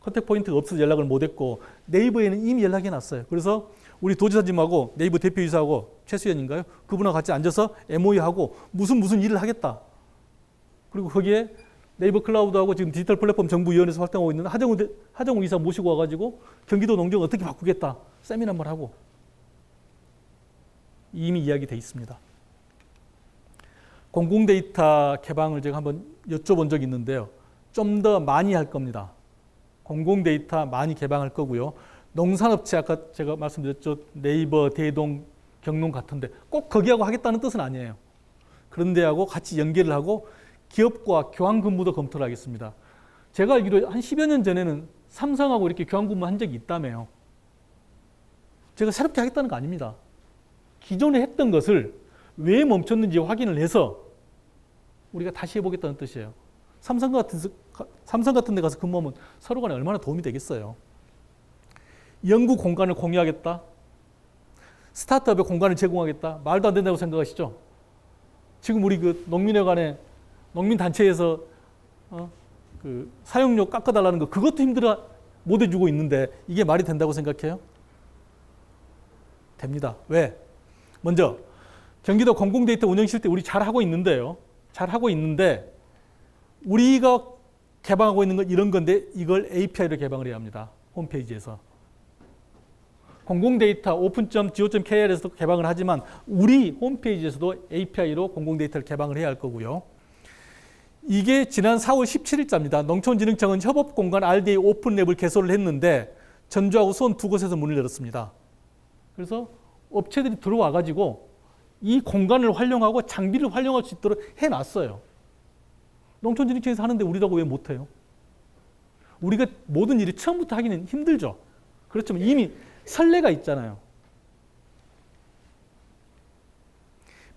컨택 포인트가 없어서 연락을 못했고, 네이버에는 이미 연락해 놨어요. 그래서 우리 도지사님하고 네이버 대표이사하고 최수연인가요? 그분하고 같이 앉아서 MOU하고 무슨 일을 하겠다. 그리고 거기에 네이버 클라우드하고 지금 디지털 플랫폼 정부위원회에서 활동하고 있는 하정우 이사 모시고 와가지고 경기도 농정 어떻게 바꾸겠다. 세미나 한번 하고. 이미 이야기 돼 있습니다. 공공데이터 개방을 제가 한번 여쭤본 적이 있는데요. 좀 더 많이 할 겁니다. 공공데이터 많이 개방할 거고요. 농산업체 아까 제가 말씀드렸죠. 네이버, 대동, 경농 같은데 꼭 거기하고 하겠다는 뜻은 아니에요. 그런 데하고 같이 연계를 하고 기업과 교환근무도 검토를 하겠습니다. 제가 알기로 한 10여 년 전에는 삼성하고 이렇게 교환근무 한 적이 있다며요. 제가 새롭게 하겠다는 거 아닙니다. 기존에 했던 것을 왜 멈췄는지 확인을 해서 우리가 다시 해보겠다는 뜻이에요. 삼성 같은 데 가서 근무하면 서로 간에 얼마나 도움이 되겠어요. 연구 공간을 공유하겠다. 스타트업의 공간을 제공하겠다. 말도 안 된다고 생각하시죠? 지금 우리 농민단체에서 사용료 깎아달라는 거 그것도 힘들어 못 해주고 있는데 이게 말이 된다고 생각해요? 됩니다. 왜? 먼저 경기도 공공데이터 운영실태 우리 잘하고 있는데요. 잘하고 있는데 우리가 개방하고 있는 건 이런 건데 이걸 API로 개방을 해야 합니다. 홈페이지에서. 공공데이터 open.go.kr에서도 개방을 하지만 우리 홈페이지에서도 API로 공공데이터를 개방을 해야 할 거고요. 이게 지난 4월 17일자입니다. 농촌진흥청은 협업공간 RDA 오픈랩을 개설을 했는데 전주하고 수원 두 곳에서 문을 열었습니다. 그래서 업체들이 들어와가지고 이 공간을 활용하고 장비를 활용할 수 있도록 해놨어요. 농촌진흥청에서 하는데 우리라고 왜 못해요? 우리가 모든 일이 처음부터 하기는 힘들죠. 그렇지만 이미 선례가 있잖아요.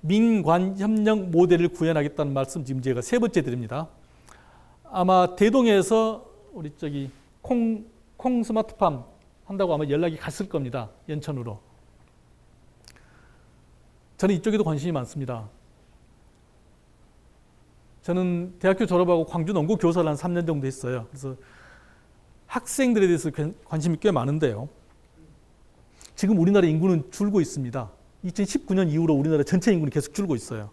민관협력 모델을 구현하겠다는 말씀 지금 제가 세 번째 드립니다. 아마 대동에서 우리 저기 콩 스마트팜 한다고 아마 연락이 갔을 겁니다. 연천으로. 저는 이쪽에도 관심이 많습니다. 저는 대학교 졸업하고 광주 농구 교사를 한 3년 정도 했어요. 그래서 학생들에 대해서 관심이 꽤 많은데요. 지금 우리나라 인구는 줄고 있습니다. 2019년 이후로 우리나라 전체 인구는 계속 줄고 있어요.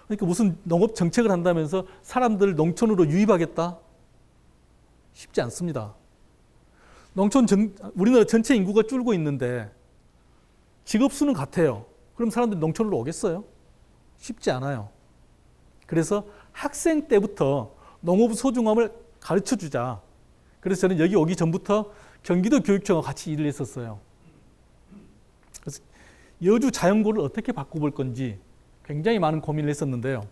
그러니까 무슨 농업 정책을 한다면서 사람들을 농촌으로 유입하겠다? 쉽지 않습니다. 우리나라 전체 인구가 줄고 있는데 직업 수는 같아요. 그럼 사람들이 농촌으로 오겠어요? 쉽지 않아요. 그래서 학생 때부터 농업 소중함을 가르쳐 주자. 그래서 저는 여기 오기 전부터 경기도 교육청과 같이 일을 했었어요. 그래서 여주 자연고를 어떻게 바꿔볼 건지 굉장히 많은 고민을 했었는데요.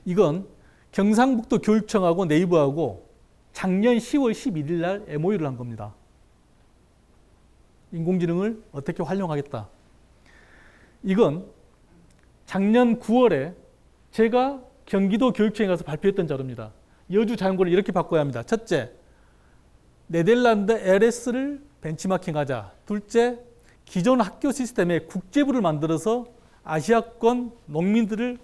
이건 경상북도 교육청하고 네이버하고 작년 10월 11일 날 MOU를 한 겁니다. 인공지능을 어떻게 활용하겠다. 이건 작년 9월에 제가 경기도 교육청에 가서 발표했던 자료입니다. 여주 자연고를 이렇게 바꿔야 합니다. 첫째, 네덜란드 LS를 벤치마킹하자. 둘째, 기존 학교 시스템에 국제부를 만들어서 아시아권 농민들을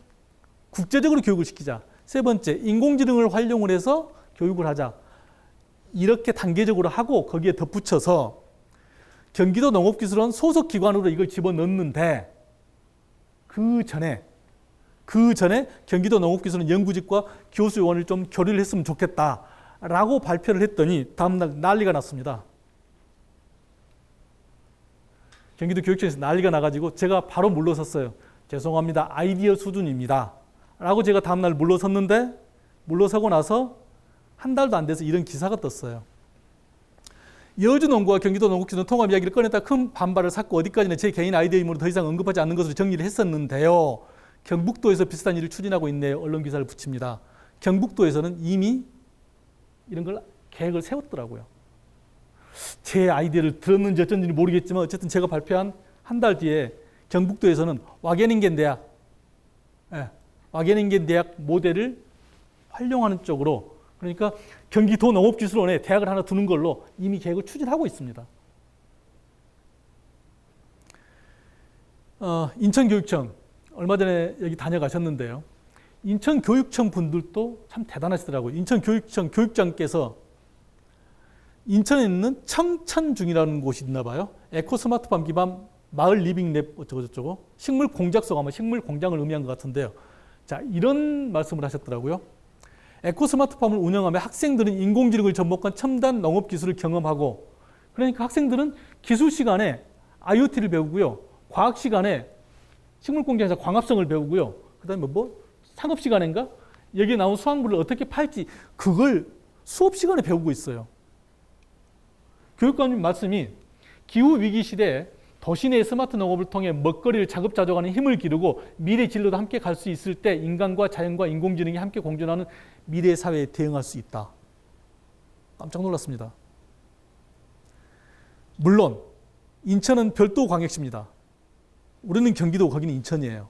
국제적으로 교육을 시키자. 세 번째, 인공지능을 활용을 해서 교육을 하자. 이렇게 단계적으로 하고 거기에 덧붙여서 경기도 농업기술원 소속 기관으로 이걸 집어넣는데 그 전에 경기도 농업기술원 연구직과 교수요원을 좀 교류를 했으면 좋겠다라고 발표를 했더니 다음날 난리가 났습니다. 경기도 교육청에서 난리가 나가지고 제가 바로 물러섰어요. 죄송합니다. 아이디어 수준입니다. 라고 제가 다음날 물러서고 나서 한 달도 안 돼서 이런 기사가 떴어요. 여주농구와 경기도 농업기술원 통합 이야기를 꺼냈다 큰 반발을 샀고 어디까지나 제 개인 아이디어 임무로 더 이상 언급하지 않는 것으로 정리를 했었는데요. 경북도에서 비슷한 일을 추진하고 있네요. 언론 기사를 붙입니다. 경북도에서는 이미 이런 걸 계획을 세웠더라고요. 제 아이디어를 들었는지 어쩐지 모르겠지만 어쨌든 제가 발표한 한 달 뒤에 경북도에서는 와게닝겐 대학 모델을 활용하는 쪽으로 그러니까 경기도 농업기술원에 대학을 하나 두는 걸로 이미 계획을 추진하고 있습니다. 인천교육청 얼마 전에 여기 다녀가셨는데요. 인천교육청 분들도 참 대단하시더라고요. 인천교육청 교육장께서 인천에 있는 청천중이라는 곳이 있나 봐요. 에코 스마트팜 기반 마을 리빙랩 어쩌고저쩌고 식물 공작소 아마 식물 공장을 의미한 것 같은데요. 자, 이런 말씀을 하셨더라고요. 에코 스마트팜을 운영하며 학생들은 인공지능을 접목한 첨단 농업 기술을 경험하고 그러니까 학생들은 기술 시간에 IoT를 배우고요. 과학 시간에 식물 공장에서 광합성을 배우고요. 그다음에 상업 시간인가 여기에 나온 수확물을 어떻게 팔지 그걸 수업 시간에 배우고 있어요. 교육감님 말씀이 기후 위기 시대에 도시 내 스마트 농업을 통해 먹거리를 자급자족하는 힘을 기르고 미래 진로도 함께 갈 수 있을 때 인간과 자연과 인공지능이 함께 공존하는 미래 사회에 대응할 수 있다. 깜짝 놀랐습니다. 물론 인천은 별도 광역시입니다. 우리는 경기도 거기는 인천이에요.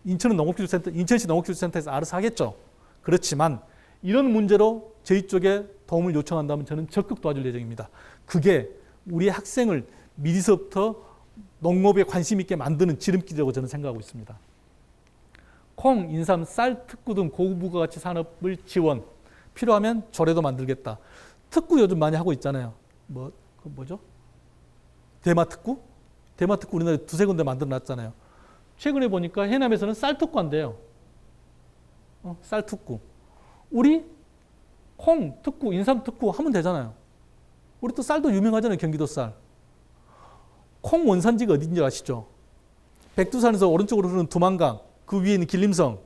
인천은 농업기술센터, 인천시 농업기술센터에서 알아서 하겠죠. 그렇지만 이런 문제로 저희 쪽에 도움을 요청한다면 저는 적극 도와줄 예정입니다. 그게 우리 학생을 미리서부터 농업에 관심 있게 만드는 지름길이라고 저는 생각하고 있습니다. 콩, 인삼, 쌀, 특구 등 고부가가치 산업을 지원, 필요하면 조례도 만들겠다. 특구 요즘 많이 하고 있잖아요. 뭐죠? 대마특구? 대마특구 우리나라에 두세 군데 만들어 놨잖아요. 최근에 보니까 해남에서는 쌀특구 한대요. 쌀특구. 우리 콩 특구, 인삼 특구 하면 되잖아요. 우리 또 쌀도 유명하잖아요. 경기도 쌀. 콩 원산지가 어딘지 아시죠? 백두산에서 오른쪽으로 흐르는 두만강, 그 위에 있는 길림성,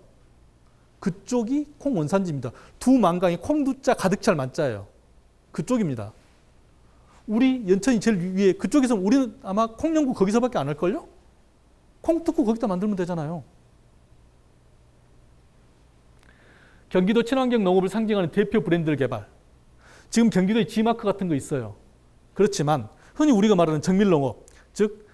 그쪽이 콩 원산지입니다. 두만강이 콩두자 가득 찰 만자예요. 그쪽입니다. 우리 연천이 제일 위에, 그쪽에서 우리는 아마 콩 연구 거기서밖에 안 할걸요? 콩 뜯고 거기다 만들면 되잖아요. 경기도 친환경 농업을 상징하는 대표 브랜드를 개발. 지금 경기도에 G마크 같은 거 있어요. 그렇지만 흔히 우리가 말하는 정밀농업, 즉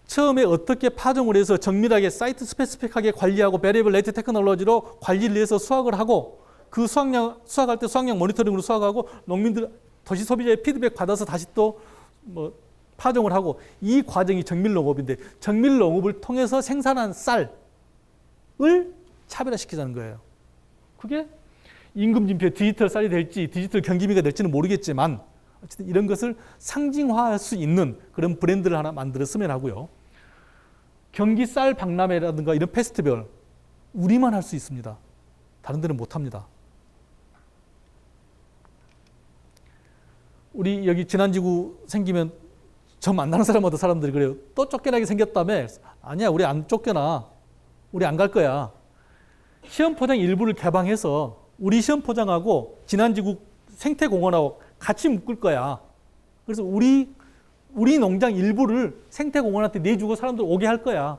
처음에 어떻게 파종을 해서 정밀하게 사이트 스페시픽하게 관리하고 베리에이블 레이트 테크놀로지로 관리를 해서 수확을 하고 그 수확할 때 수확량 모니터링으로 수확하고 농민들 도시 소비자의 피드백 받아서 다시 또 뭐 파종을 하고, 이 과정이 정밀농업인데 정밀농업을 통해서 생산한 쌀을 차별화시키자는 거예요. 그게 임금진표 디지털 쌀이 될지 디지털 경기미가 될지는 모르겠지만 어쨌든 이런 것을 상징화할 수 있는 그런 브랜드를 하나 만들었으면 하고요. 경기 쌀 박람회라든가 이런 페스티벌 우리만 할 수 있습니다. 다른 데는 못합니다. 우리 여기 진안지구 생기면 저 만나는 사람마다 사람들이 그래요. 또 쫓겨나게 생겼다며. 아니야, 우리 안 쫓겨나. 우리 안 갈 거야. 시험 포장 일부를 개방해서 우리 시험 포장하고 진안지구 생태공원하고 같이 묶을 거야. 그래서 우리 농장 일부를 생태공원한테 내주고 사람들 오게 할 거야.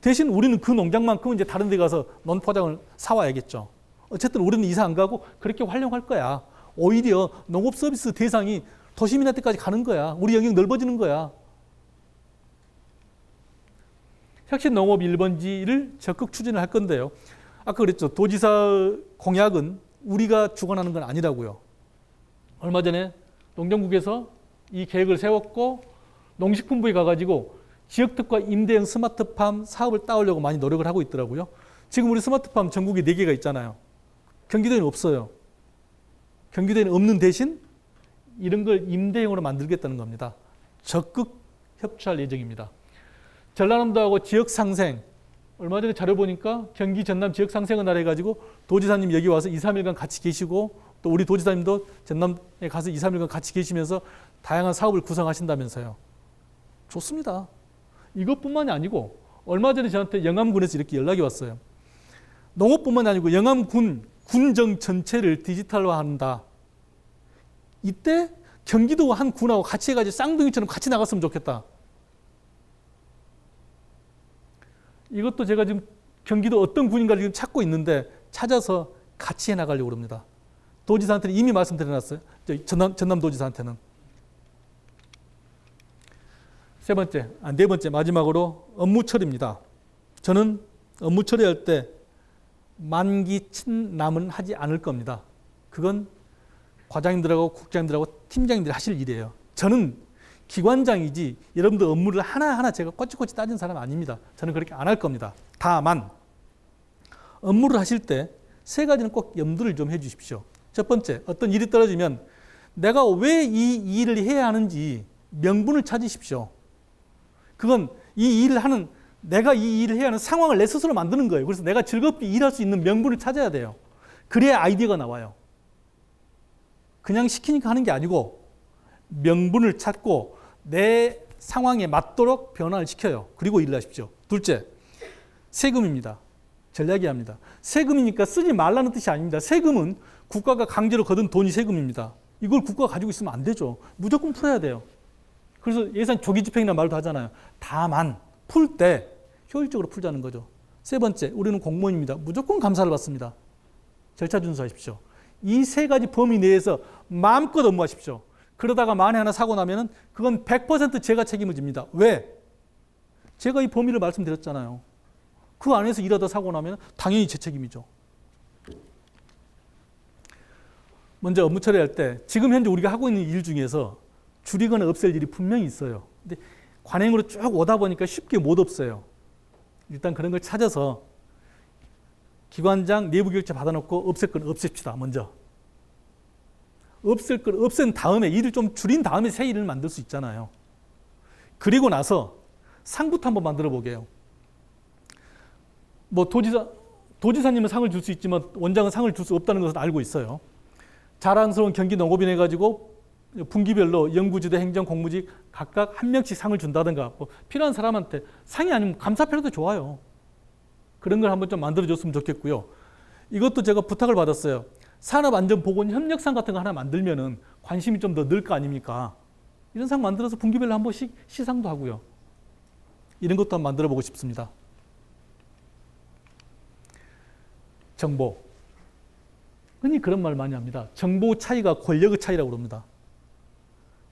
대신 우리는 그 농장만큼은 이제 다른 데 가서 논포장을 사와야겠죠. 어쨌든 우리는 이사 안 가고 그렇게 활용할 거야. 오히려 농업 서비스 대상이 도시민한테까지 가는 거야. 우리 영역 넓어지는 거야. 혁신 농업 1번지를 적극 추진을 할 건데요. 아까 그랬죠. 도지사 공약은 우리가 주관하는 건 아니라고요. 얼마 전에 농정국에서 이 계획을 세웠고 농식품부에 가가지고 지역특화 임대형 스마트팜 사업을 따오려고 많이 노력을 하고 있더라고요. 지금 우리 스마트팜 전국에 4개가 있잖아요. 경기도에는 없어요. 경기도에는 없는 대신 이런 걸 임대형으로 만들겠다는 겁니다. 적극 협조할 예정입니다. 전라남도하고 지역상생, 얼마 전에 자료 보니까 경기 전남 지역상생을 날 해가지고 도지사님 여기 와서 2, 3일간 같이 계시고 또 우리 도지사님도 전남에 가서 2, 3일간 같이 계시면서 다양한 사업을 구성하신다면서요. 좋습니다. 이것뿐만이 아니고 얼마 전에 저한테 영암군에서 이렇게 연락이 왔어요. 농업뿐만이 아니고 영암군 군정 전체를 디지털화한다. 이때 경기도 한 군하고 같이 해가지고 쌍둥이처럼 같이 나갔으면 좋겠다. 이것도 제가 지금 경기도 어떤 군인가를 지금 찾고 있는데 찾아서 같이 해나가려고 합니다. 도지사한테는 이미 말씀드려놨어요. 전남 도지사한테는. 네 번째 마지막으로 업무 처리입니다. 저는 업무 처리할 때 만기 친남은 하지 않을 겁니다. 그건 과장님들하고 국장님들하고 팀장님들이 하실 일이에요. 저는 기관장이지 여러분들 업무를 하나하나 제가 꼬치꼬치 따진 사람 아닙니다. 저는 그렇게 안 할 겁니다. 다만 업무를 하실 때 3가지는 꼭 염두를 좀 해주십시오. 첫 번째, 어떤 일이 떨어지면 내가 왜 이 일을 해야 하는지 명분을 찾으십시오. 그건 이 일을 하는, 내가 이 일을 해야 하는 상황을 내 스스로 만드는 거예요. 그래서 내가 즐겁게 일할 수 있는 명분을 찾아야 돼요. 그래야 아이디어가 나와요. 그냥 시키니까 하는 게 아니고 명분을 찾고 내 상황에 맞도록 변화를 시켜요. 그리고 일을 하십시오. 둘째, 세금입니다. 전략이 합니다. 세금이니까 쓰지 말라는 뜻이 아닙니다. 세금은 국가가 강제로 거둔 돈이 세금입니다. 이걸 국가가 가지고 있으면 안 되죠. 무조건 풀어야 돼요. 그래서 예산 조기 집행이라는 말도 하잖아요. 다만 풀 때 효율적으로 풀자는 거죠. 세 번째, 우리는 공무원입니다. 무조건 감사를 받습니다. 절차 준수하십시오. 이 3가지 범위 내에서 마음껏 업무하십시오. 그러다가 만에 하나 사고 나면은 그건 100% 제가 책임을 집니다. 왜? 제가 이 범위를 말씀드렸잖아요. 그 안에서 일하다 사고 나면 당연히 제 책임이죠. 먼저 업무 처리할 때 지금 현재 우리가 하고 있는 일 중에서 줄이거나 없앨 일이 분명히 있어요. 근데 관행으로 쭉 오다 보니까 쉽게 못 없어요. 일단 그런 걸 찾아서 기관장 내부 결제 받아놓고 없앨 건 없앱시다. 먼저. 없앨 걸 없앤 다음에 일을 좀 줄인 다음에 새 일을 만들 수 있잖아요. 그리고 나서 상부터 한번 만들어 보게요. 뭐 도지사님은 상을 줄 수 있지만 원장은 상을 줄 수 없다는 것을 알고 있어요. 자랑스러운 경기 농업인 해가지고 분기별로 연구지도 행정 공무직 각각 한 명씩 상을 준다든가 뭐 필요한 사람한테 상이 아니면 감사패라도 좋아요. 그런 걸 한번 좀 만들어줬으면 좋겠고요. 이것도 제가 부탁을 받았어요. 산업안전보건협력상 같은 거 하나 만들면은 관심이 좀 더 늘 거 아닙니까? 이런 상 만들어서 분기별로 한 번씩 시상도 하고요. 이런 것도 한번 만들어 보고 싶습니다. 정보. 흔히 그런 말 많이 합니다. 정보 차이가 권력의 차이라고 그럽니다.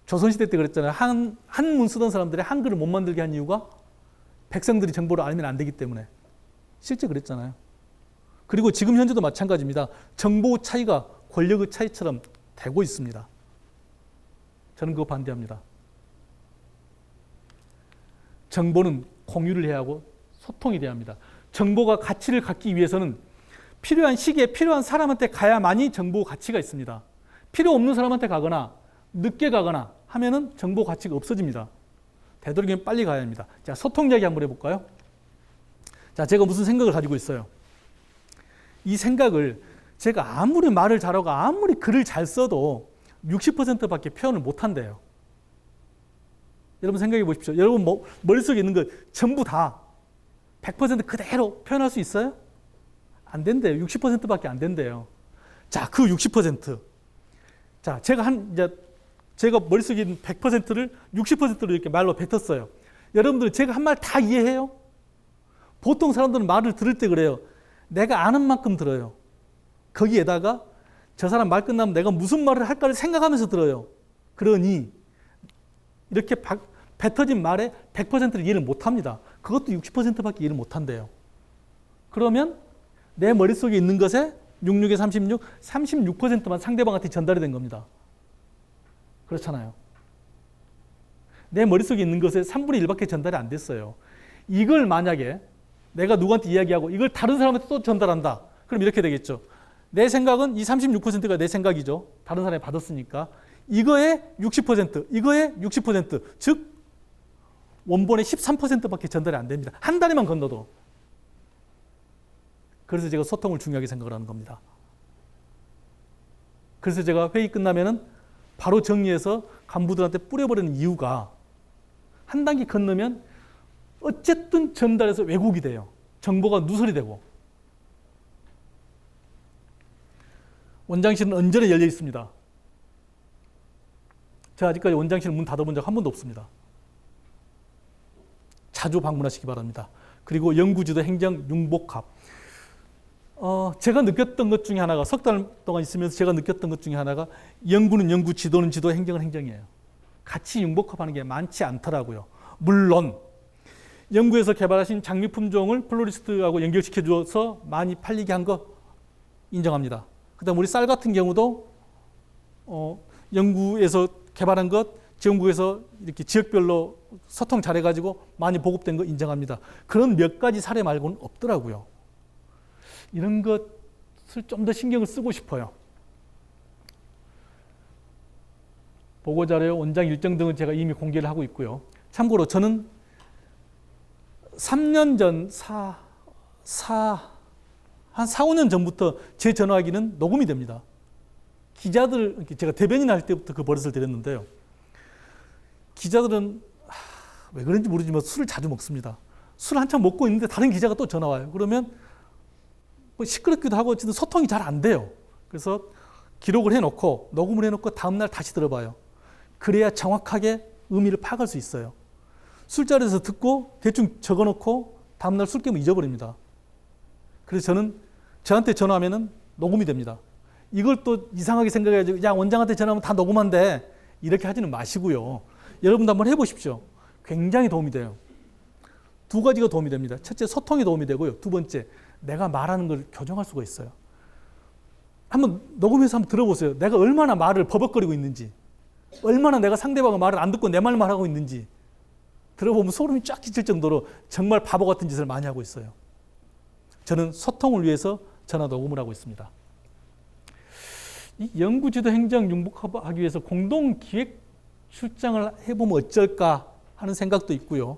조선시대 때 그랬잖아요. 한문 쓰던 사람들이 한글을 못 만들게 한 이유가 백성들이 정보를 알면 안 되기 때문에. 실제 그랬잖아요. 그리고 지금 현재도 마찬가지입니다. 정보 차이가 권력의 차이처럼 되고 있습니다. 저는 그거 반대합니다. 정보는 공유를 해야 하고 소통이 돼야 합니다. 정보가 가치를 갖기 위해서는 필요한 시기에 필요한 사람한테 가야만이 정보 가치가 있습니다. 필요 없는 사람한테 가거나 늦게 가거나 하면은 정보 가치가 없어집니다. 되도록이면 빨리 가야 합니다. 자, 소통 이야기 한번 해볼까요? 자, 제가 무슨 생각을 가지고 있어요? 이 생각을 제가 아무리 말을 잘하고 아무리 글을 잘 써도 60%밖에 표현을 못한대요. 여러분 생각해 보십시오. 여러분 머릿속에 있는 거 전부 다 100% 그대로 표현할 수 있어요? 안 된대요. 60%밖에 안 된대요. 자, 그 60%. 자, 제가 머릿속에 있는 100%를 60%로 이렇게 말로 뱉었어요. 여러분들 제가 한 말 다 이해해요? 보통 사람들은 말을 들을 때 그래요. 내가 아는 만큼 들어요. 거기에다가 저 사람 말 끝나면 내가 무슨 말을 할까를 생각하면서 들어요. 그러니 이렇게 뱉어진 말에 100%를 이해를 못합니다. 그것도 60%밖에 이해를 못한대요. 그러면 내 머릿속에 있는 것에 66에 36, 36%만 상대방한테 전달이 된 겁니다. 그렇잖아요. 내 머릿속에 있는 것에 3분의 1밖에 전달이 안 됐어요. 이걸 만약에 내가 누구한테 이야기하고 이걸 다른 사람한테 또 전달한다. 그럼 이렇게 되겠죠. 내 생각은 이 36%가 내 생각이죠. 다른 사람이 받았으니까. 이거의 60%, 이거의 60%, 즉 원본의 13%밖에 전달이 안 됩니다. 한 다리만 건너도. 그래서 제가 소통을 중요하게 생각을 하는 겁니다. 그래서 제가 회의 끝나면은 바로 정리해서 간부들한테 뿌려버리는 이유가 한 단계 건너면 어쨌든 전달해서 왜곡이 돼요. 정보가 누설이 되고. 원장실은 언제나 열려 있습니다. 제가 아직까지 원장실 문 닫아본 적 한 번도 없습니다. 자주 방문하시기 바랍니다. 그리고 연구지도 행정 융복합. 제가 느꼈던 것 중에 하나가 석 달 동안 있으면서 제가 느꼈던 것 중에 하나가 연구는 연구, 지도는 지도, 행정은 행정이에요. 같이 융복합하는 게 많지 않더라고요. 물론 연구에서 개발하신 장미 품종을 플로리스트하고 연결시켜 주어서 많이 팔리게 한 거 인정합니다. 그다음 우리 쌀 같은 경우도 연구에서 개발한 것 지원국에서 이렇게 지역별로 소통 잘해가지고 많이 보급된 거 인정합니다. 그런 몇 가지 사례 말고는 없더라고요. 이런 것을 좀 더 신경을 쓰고 싶어요. 보고자료, 원장 일정 등은 제가 이미 공개를 하고 있고요. 참고로 저는 3년 전, 한 4, 5년 전부터 제 전화기는 녹음이 됩니다. 기자들, 제가 대변인 할 때부터 그 버릇을 들였는데요. 기자들은 왜 그런지 모르지만 술을 자주 먹습니다. 술 한참 먹고 있는데 다른 기자가 또 전화 와요. 그러면 뭐 시끄럽기도 하고 어쨌든 소통이 잘 안 돼요. 그래서 기록을 해놓고 녹음을 해놓고 다음날 다시 들어봐요. 그래야 정확하게 의미를 파악할 수 있어요. 술자리에서 듣고 대충 적어놓고 다음날 술 깨면 잊어버립니다. 그래서 저는 저한테 전화하면은 녹음이 됩니다. 이걸 또 이상하게 생각해가지고 야 원장한테 전화하면 다 녹음한대 이렇게 하지는 마시고요. 여러분도 한번 해보십시오. 굉장히 도움이 돼요. 두 가지가 도움이 됩니다. 첫째 소통이 도움이 되고요. 두 번째 내가 말하는 걸 교정할 수가 있어요. 한번 녹음해서 한번 들어보세요. 내가 얼마나 말을 버벅거리고 있는지, 얼마나 내가 상대방의 말을 안 듣고 내 말만 하고 있는지 들어보면 소름이 쫙 끼칠 정도로 정말 바보 같은 짓을 많이 하고 있어요. 저는 소통을 위해서 전화 녹음을 하고 있습니다. 이 연구지도 행정 융복하기 위해서 공동 기획 출장을 해보면 어쩔까 하는 생각도 있고요.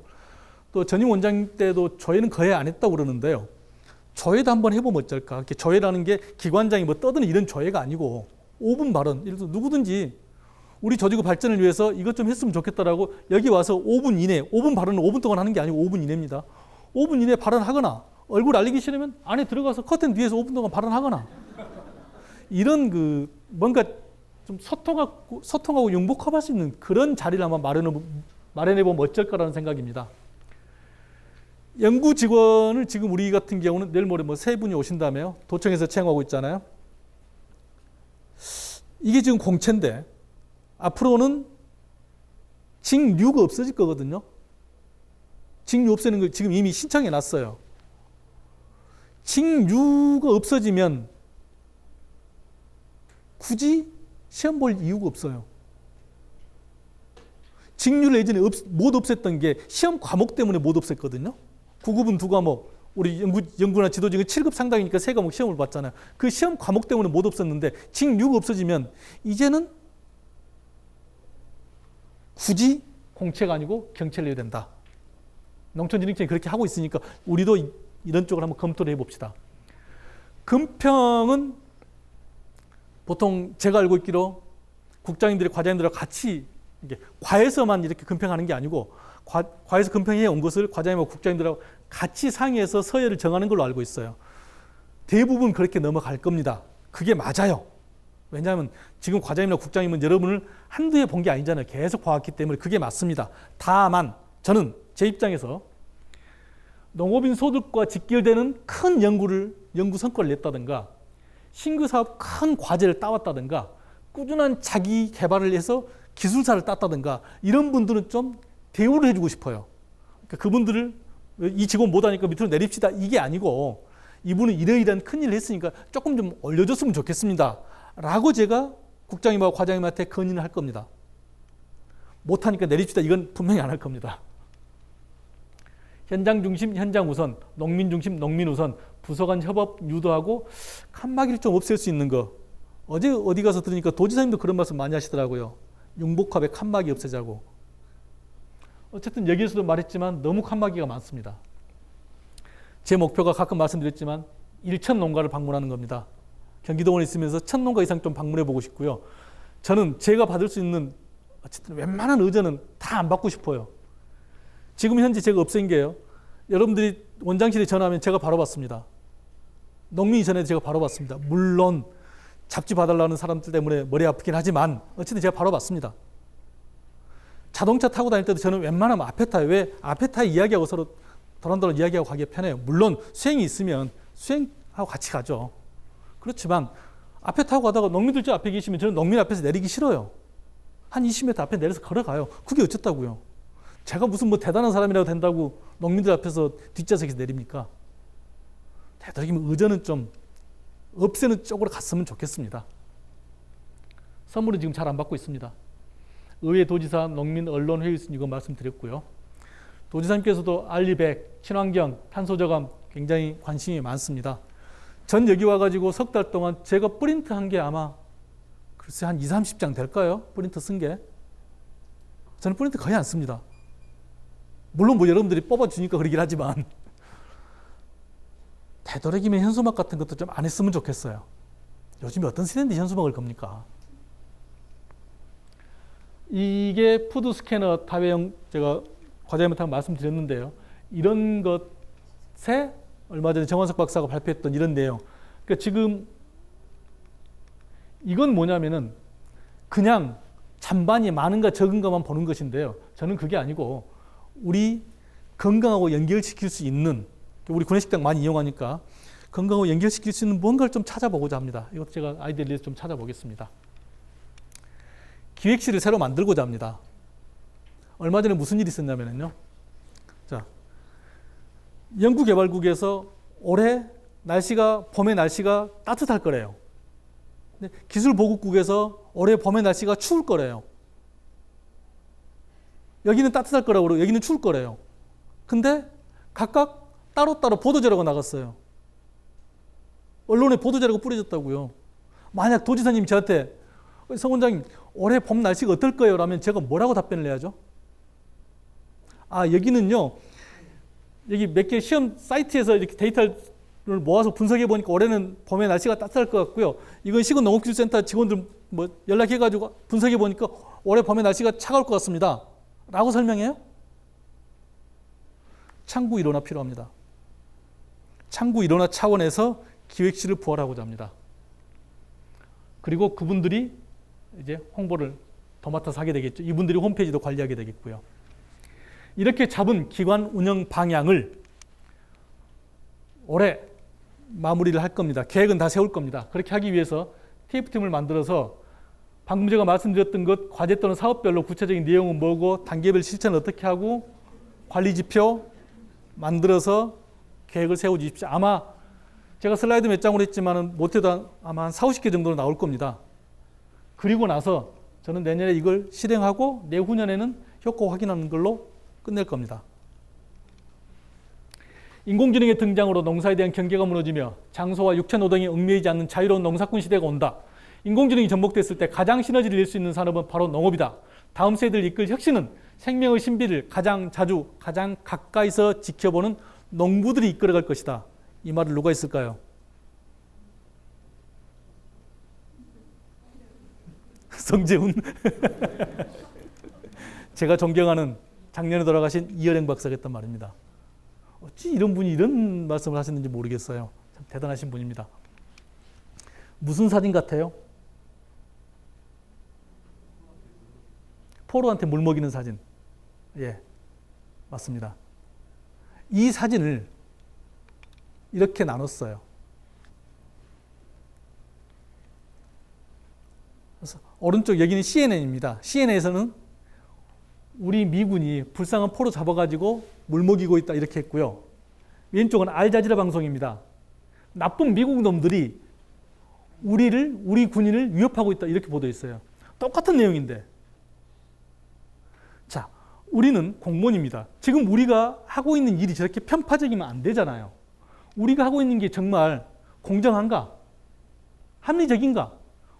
또 전임 원장 때도 조회는 거의 안 했다고 그러는데요. 조회도 한번 해보면 어쩔까. 이렇게 조회라는 게 기관장이 뭐 떠드는 이런 조회가 아니고 5분 발언. 예를 들어 누구든지 우리 조직의 발전을 위해서 이것 좀 했으면 좋겠다라고 여기 와서 5분 이내, 5분 발언을 5분 동안 하는 게 아니고 5분 이내입니다. 5분 이내 발언하거나 얼굴 알리기 싫으면 안에 들어가서 커튼 뒤에서 5분 동안 발언하거나 이런 그 뭔가 좀 소통하고 융복합할 수 있는 그런 자리를 한번 마련해보면 어쩔까라는 생각입니다. 연구 직원을 지금 우리 같은 경우는 내일 모레 뭐 3분이 오신다며요. 도청에서 채용하고 있잖아요. 이게 지금 공채인데 앞으로는 직류가 없어질 거거든요. 직류 없애는 걸 지금 이미 신청해 놨어요. 직류가 없어지면 굳이 시험 볼 이유가 없어요. 직류를 예전에 못 없앴던 게 시험 과목 때문에 못 없앴거든요. 9급은 2과목, 우리 연구나 지도직은 7급 상당이니까 3과목 시험을 봤잖아요. 그 시험 과목 때문에 못 없앴는데 직류가 없어지면 이제는 굳이 공채가 아니고 경채를 해야 된다. 농촌진흥청이 그렇게 하고 있으니까 우리도 이런 쪽을 한번 검토를 해봅시다. 금평은 보통 제가 알고 있기로 국장님들이 과장님들하고 같이 과에서만 이렇게 금평하는 게 아니고 과에서 금평해 온 것을 과장님하고 국장님들하고 같이 상의해서 서열을 정하는 걸로 알고 있어요. 대부분 그렇게 넘어갈 겁니다. 그게 맞아요. 왜냐하면 지금 과장님이나 국장님은 여러분을 한두 해 본 게 아니잖아요. 계속 봐왔기 때문에 그게 맞습니다. 다만 저는 제 입장에서 농업인 소득과 직결되는 큰 연구 성과를 냈다든가 신규 사업 큰 과제를 따왔다든가 꾸준한 자기 개발을 해서 기술사를 땄다든가 이런 분들은 좀 대우를 해주고 싶어요. 그러니까 그분들을 이 직원 못하니까 밑으로 내립시다 이게 아니고 이분은 이러이러한 큰일을 했으니까 조금 좀 올려줬으면 좋겠습니다 라고 제가 국장님하고 과장님한테 건의를 할 겁니다. 못하니까 내립시다 이건 분명히 안 할 겁니다. 현장 중심 현장 우선, 농민 중심 농민 우선, 부서 간 협업 유도하고 칸막이를 좀 없앨 수 있는 거. 어제 어디 가서 들으니까 도지사님도 그런 말씀 많이 하시더라고요. 융복합의 칸막이 없애자고. 어쨌든 여기에서도 말했지만 너무 칸막이가 많습니다. 제 목표가 가끔 말씀드렸지만 1,000 농가를 방문하는 겁니다. 경기도원에 있으면서 1,000 농가 이상 좀 방문해 보고 싶고요. 저는 제가 받을 수 있는 어쨌든 웬만한 의전은 다 안 받고 싶어요. 지금 현재 제가 없앤 게요. 여러분들이 원장실에 전화하면 제가 바로 받습니다. 농민이 전에 제가 바로 받습니다. 물론 잡지 봐달라는 사람들 때문에 머리 아프긴 하지만 어쨌든 제가 바로 받습니다. 자동차 타고 다닐 때도 저는 웬만하면 앞에 타요. 왜? 앞에 타 이야기하고 서로 도란도란 이야기하고 가기가 편해요. 물론 수행이 있으면 수행하고 같이 가죠. 그렇지만 앞에 타고 가다가 농민들 저 앞에 계시면 저는 농민 앞에서 내리기 싫어요. 한 20m 앞에 내려서 걸어가요. 그게 어쨌다고요. 제가 무슨 뭐 대단한 사람이라도 된다고 농민들 앞에서 뒷좌석에서 내립니까? 되도록이면 의전은 좀 없애는 쪽으로 갔으면 좋겠습니다. 선물은 지금 잘 안 받고 있습니다. 의회, 도지사, 농민, 언론, 회의 이거 말씀드렸고요. 도지사님께서도 알리백, 친환경, 탄소저감 굉장히 관심이 많습니다. 전 여기 와가지고 석 달 동안 제가 프린트한 게 아마 글쎄 한 20-30장 될까요? 프린트 쓴 게. 저는 프린트 거의 안 씁니다. 물론 뭐 여러분들이 뽑아주니까 그러긴 하지만 되도록이면 현수막 같은 것도 좀 안 했으면 좋겠어요. 요즘에 어떤 시대인데 현수막을 겁니까? 이게 푸드 스캐너 타회용 제가 과장님한테 말씀드렸는데요. 이런 것에 얼마 전에 정원석 박사가 발표했던 이런 내용. 그러니까 지금 이건 뭐냐면은 그냥 잔반이 많은가 적은가만 보는 것인데요. 저는 그게 아니고 우리 건강하고 연결시킬 수 있는 우리 구내식당 많이 이용하니까 건강하고 연결시킬 수 있는 뭔가를 좀 찾아보고자 합니다. 이것도 제가 아이디어를 내서 좀 찾아보겠습니다. 기획실을 새로 만들고자 합니다. 얼마 전에 무슨 일이 있었냐면요. 자, 연구개발국에서 올해 봄의 날씨가 따뜻할 거래요. 기술보급국에서 올해 봄의 날씨가 추울 거래요. 여기는 따뜻할 거라고 그러고 여기는 추울 거래요. 근데 각각 따로따로 보도자료가 나갔어요. 언론에 보도자료가 뿌려졌다고요. 만약 도지사님이 저한테 성 원장님 올해 봄 날씨가 어떨 거예요? 라면 제가 뭐라고 답변을 해야죠? 아 여기는요. 여기 몇 개 시험 사이트에서 이렇게 데이터를 모아서 분석해 보니까 올해는 봄에 날씨가 따뜻할 것 같고요. 이건 시군농업기술센터 직원들 뭐 연락해가지고 분석해 보니까 올해 봄에 날씨가 차가울 것 같습니다. 라고 설명해요? 창구 일원화 필요합니다. 창구 일원화 차원에서 기획실을 부활하고자 합니다. 그리고 그분들이 이제 홍보를 더 맡아서 하게 되겠죠. 이분들이 홈페이지도 관리하게 되겠고요. 이렇게 잡은 기관 운영 방향을 올해 마무리를 할 겁니다. 계획은 다 세울 겁니다. 그렇게 하기 위해서 TF팀을 만들어서 방금 제가 말씀드렸던 것 과제 또는 사업별로 구체적인 내용은 뭐고 단계별 실천을 어떻게 하고 관리지표 만들어서 계획을 세워주십시오. 아마 제가 슬라이드 몇 장으로 했지만 못해도 아마 한 40, 50개 정도는 나올 겁니다. 그리고 나서 저는 내년에 이걸 실행하고 내후년에는 효과 확인하는 걸로 끝낼 겁니다. 인공지능의 등장으로 농사에 대한 경계가 무너지며 장소와 육체 노동에 얽매이지 않는 자유로운 농사꾼 시대가 온다. 인공지능이 접목됐을 때 가장 시너지를 낼 수 있는 산업은 바로 농업이다. 다음 세대를 이끌 혁신은 생명의 신비를 가장 자주, 가장 가까이서 지켜보는 농부들이 이끌어갈 것이다. 이 말을 누가 했을까요? 성재훈. 제가 존경하는 작년에 돌아가신 이여랭 박사가 했단 말입니다. 어찌 이런 분이 이런 말씀을 하셨는지 모르겠어요. 참 대단하신 분입니다. 무슨 사진 같아요? 포로한테 물 먹이는 사진. 예, 맞습니다. 이 사진을 이렇게 나눴어요. 그래서 오른쪽 여기는 CNN입니다. CNN에서는 우리 미군이 불쌍한 포로 잡아가지고 물 먹이고 있다 이렇게 했고요. 왼쪽은 알자지라 방송입니다. 나쁜 미국 놈들이 우리 군인을 위협하고 있다 이렇게 보도했어요. 똑같은 내용인데. 자, 우리는 공무원입니다. 지금 우리가 하고 있는 일이 저렇게 편파적이면 안 되잖아요. 우리가 하고 있는 게 정말 공정한가? 합리적인가?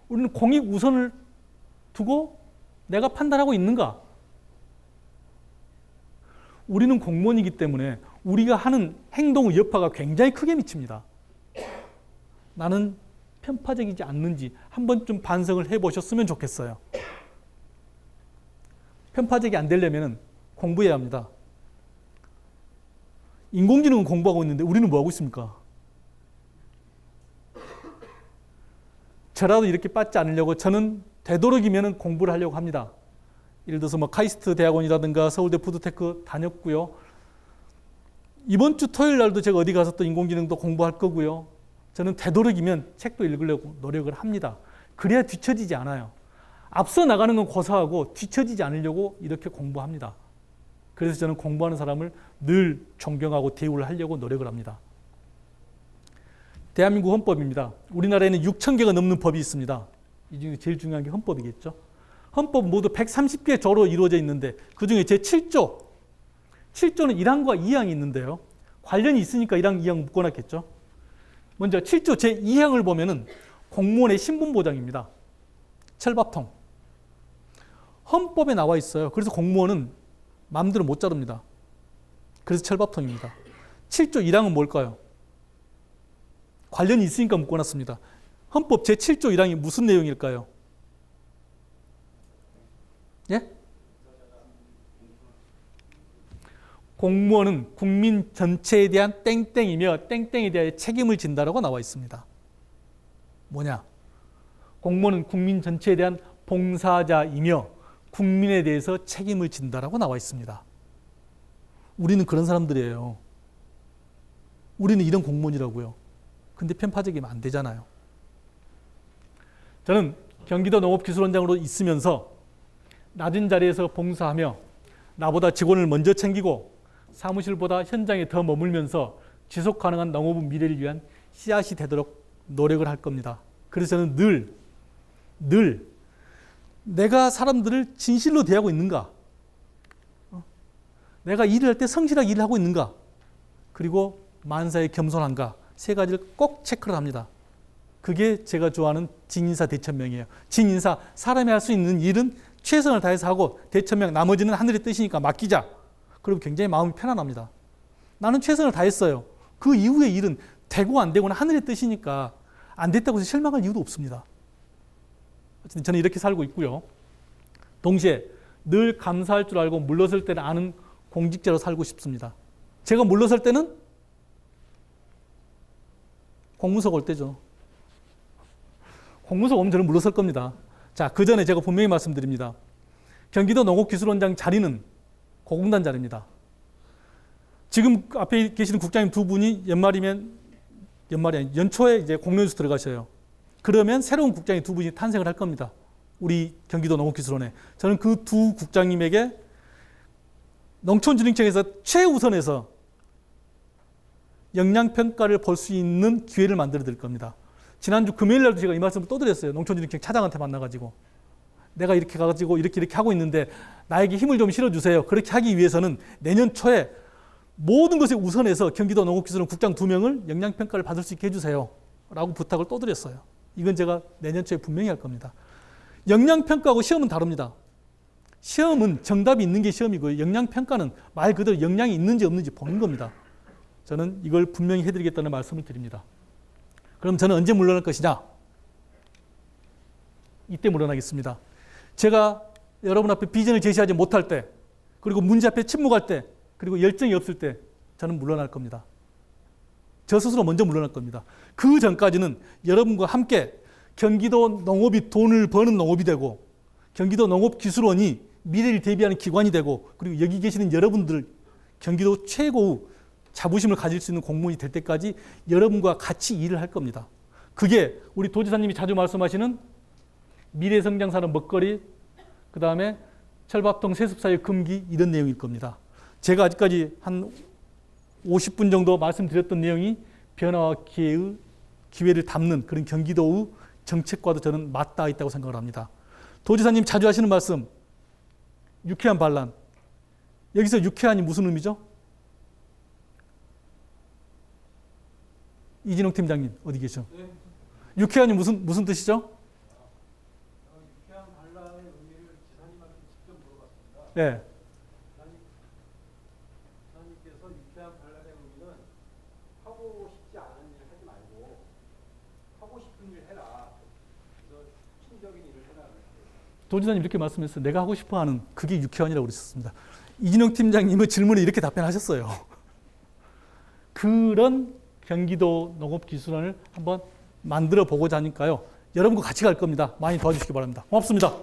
우리는 공익 우선을 두고 내가 판단하고 있는가? 우리는 공무원이기 때문에 우리가 하는 행동의 여파가 굉장히 크게 미칩니다. 나는 편파적이지 않는지 한 번쯤 반성을 해보셨으면 좋겠어요. 편파적이 안 되려면 공부해야 합니다. 인공지능은 공부하고 있는데 우리는 뭐 하고 있습니까? 저라도 이렇게 빠지지 않으려고 저는 되도록이면 공부를 하려고 합니다. 예를 들어서 뭐 카이스트 대학원이라든가 서울대 푸드테크 다녔고요. 이번 주 토요일 날도 제가 어디 가서 또 인공지능도 공부할 거고요. 저는 되도록이면 책도 읽으려고 노력을 합니다. 그래야 뒤처지지 않아요. 앞서 나가는 건 고사하고 뒤처지지 않으려고 이렇게 공부합니다. 그래서 저는 공부하는 사람을 늘 존경하고 대우를 하려고 노력을 합니다. 대한민국 헌법입니다. 우리나라에는 6,000개가 넘는 법이 있습니다. 이 중에 제일 중요한 게 헌법이겠죠. 헌법 모두 130개 조로 이루어져 있는데 그중에 제7조, 7조는 1항과 2항이 있는데요. 관련이 있으니까 1항, 2항 묶어놨겠죠. 먼저 7조 제2항을 보면은 공무원의 신분보장입니다. 철밥통. 헌법에 나와 있어요. 그래서 공무원은 마음대로 못 자릅니다. 그래서 철밥통입니다. 7조 1항은 뭘까요? 관련이 있으니까 묶어놨습니다. 헌법 제7조 1항이 무슨 내용일까요? 예? 공무원은 국민 전체에 대한 땡땡이며 땡땡에 대하여 책임을 진다라고 나와 있습니다. 뭐냐? 공무원은 국민 전체에 대한 봉사자이며 국민에 대해서 책임을 진다라고 나와 있습니다. 우리는 그런 사람들이에요. 우리는 이런 공무원이라고요. 근데 편파적이면 안 되잖아요. 저는 경기도 농업기술원장으로 있으면서 낮은 자리에서 봉사하며 나보다 직원을 먼저 챙기고 사무실보다 현장에 더 머물면서 지속 가능한 농업 미래를 위한 씨앗이 되도록 노력을 할 겁니다. 그래서 저는 늘 내가 사람들을 진실로 대하고 있는가? 내가 일을 할 때 성실하게 일을 하고 있는가? 그리고 만사에 겸손한가? 세 가지를 꼭 체크를 합니다. 그게 제가 좋아하는 진인사 대천명이에요. 진인사, 사람이 할 수 있는 일은 최선을 다해서 하고 대천명, 나머지는 하늘의 뜻이니까 맡기자. 그리고 굉장히 마음이 편안합니다. 나는 최선을 다했어요. 그 이후의 일은 되고 안 되고는 하늘의 뜻이니까 안 됐다고 해서 실망할 이유도 없습니다. 어쨌든 저는 이렇게 살고 있고요. 동시에 늘 감사할 줄 알고 물러설 때는 아는 공직자로 살고 싶습니다. 제가 물러설 때는 공무서가 올 때죠. 공무서가 오면 저는 물러설 겁니다. 자, 그 전에 제가 분명히 말씀드립니다. 경기도 농업기술원장 자리는 고공단 자리입니다. 지금 앞에 계시는 국장님 두 분이 연말이 아니 연초에 이제 공론에서 들어가셔요. 그러면 새로운 국장이 두 분이 탄생을 할 겁니다. 우리 경기도 농업기술원에. 저는 그 두 국장님에게 농촌진흥청에서 최우선에서 영양평가를 볼 수 있는 기회를 만들어 드릴 겁니다. 지난주 금요일 날도 제가 이 말씀을 또 드렸어요. 농촌진흥청 차장한테 만나가지고. 내가 이렇게 가지고 이렇게 하고 있는데 나에게 힘을 좀 실어주세요. 그렇게 하기 위해서는 내년 초에 모든 것에 우선해서 경기도 농업기술원 국장 2명을 영양평가를 받을 수 있게 해주세요. 라고 부탁을 또 드렸어요. 이건 제가 내년 초에 분명히 할 겁니다. 영양평가하고 시험은 다릅니다. 시험은 정답이 있는 게 시험이고요. 영양평가는 말 그대로 영양이 있는지 없는지 보는 겁니다. 저는 이걸 분명히 해드리겠다는 말씀을 드립니다. 그럼 저는 언제 물러날 것이냐? 이때 물러나겠습니다. 제가 여러분 앞에 비전을 제시하지 못할 때, 그리고 문제 앞에 침묵할 때, 그리고 열정이 없을 때 저는 물러날 겁니다. 저 스스로 먼저 물러날 겁니다. 그 전까지는 여러분과 함께 경기도 농업이 돈을 버는 농업이 되고 경기도 농업기술원이 미래를 대비하는 기관이 되고 그리고 여기 계시는 여러분들 경기도 최고의 자부심을 가질 수 있는 공무원이 될 때까지 여러분과 같이 일을 할 겁니다. 그게 우리 도지사님이 자주 말씀하시는 미래성장산업 먹거리, 그 다음에 철밥통 세습사유 금기 이런 내용일 겁니다. 제가 아직까지 한 50분 정도 말씀드렸던 내용이 변화와 기회를 담는 그런 경기도의 정책과도 저는 맞닿아 있다고 생각을 합니다. 도지사님 자주 하시는 말씀, 유쾌한 반란. 여기서 유쾌한이 무슨 의미죠? 이진용 팀장님 어디 계셔? 네. 유쾌한이 무슨 뜻이죠? 유쾌한 반란의 의미를 지사님한테 직접 물어봤습니다. 네. 지사님께서 유쾌한 반란의 의미는 하고 싶지 않은 일을 하지 말고 하고 싶은 일을 해라. 그래서 혁신적인 일을 해라. 도지사님 이렇게 말씀했어요. 내가 하고 싶어하는 그게 유쾌한이라고 그러셨습니다. 이진용 팀장님의 질문에 이렇게 답변하셨어요. 그런 경기도 농업기술원을 한번 만들어 보고자 하니까요. 여러분과 같이 갈 겁니다. 많이 도와주시기 바랍니다. 고맙습니다.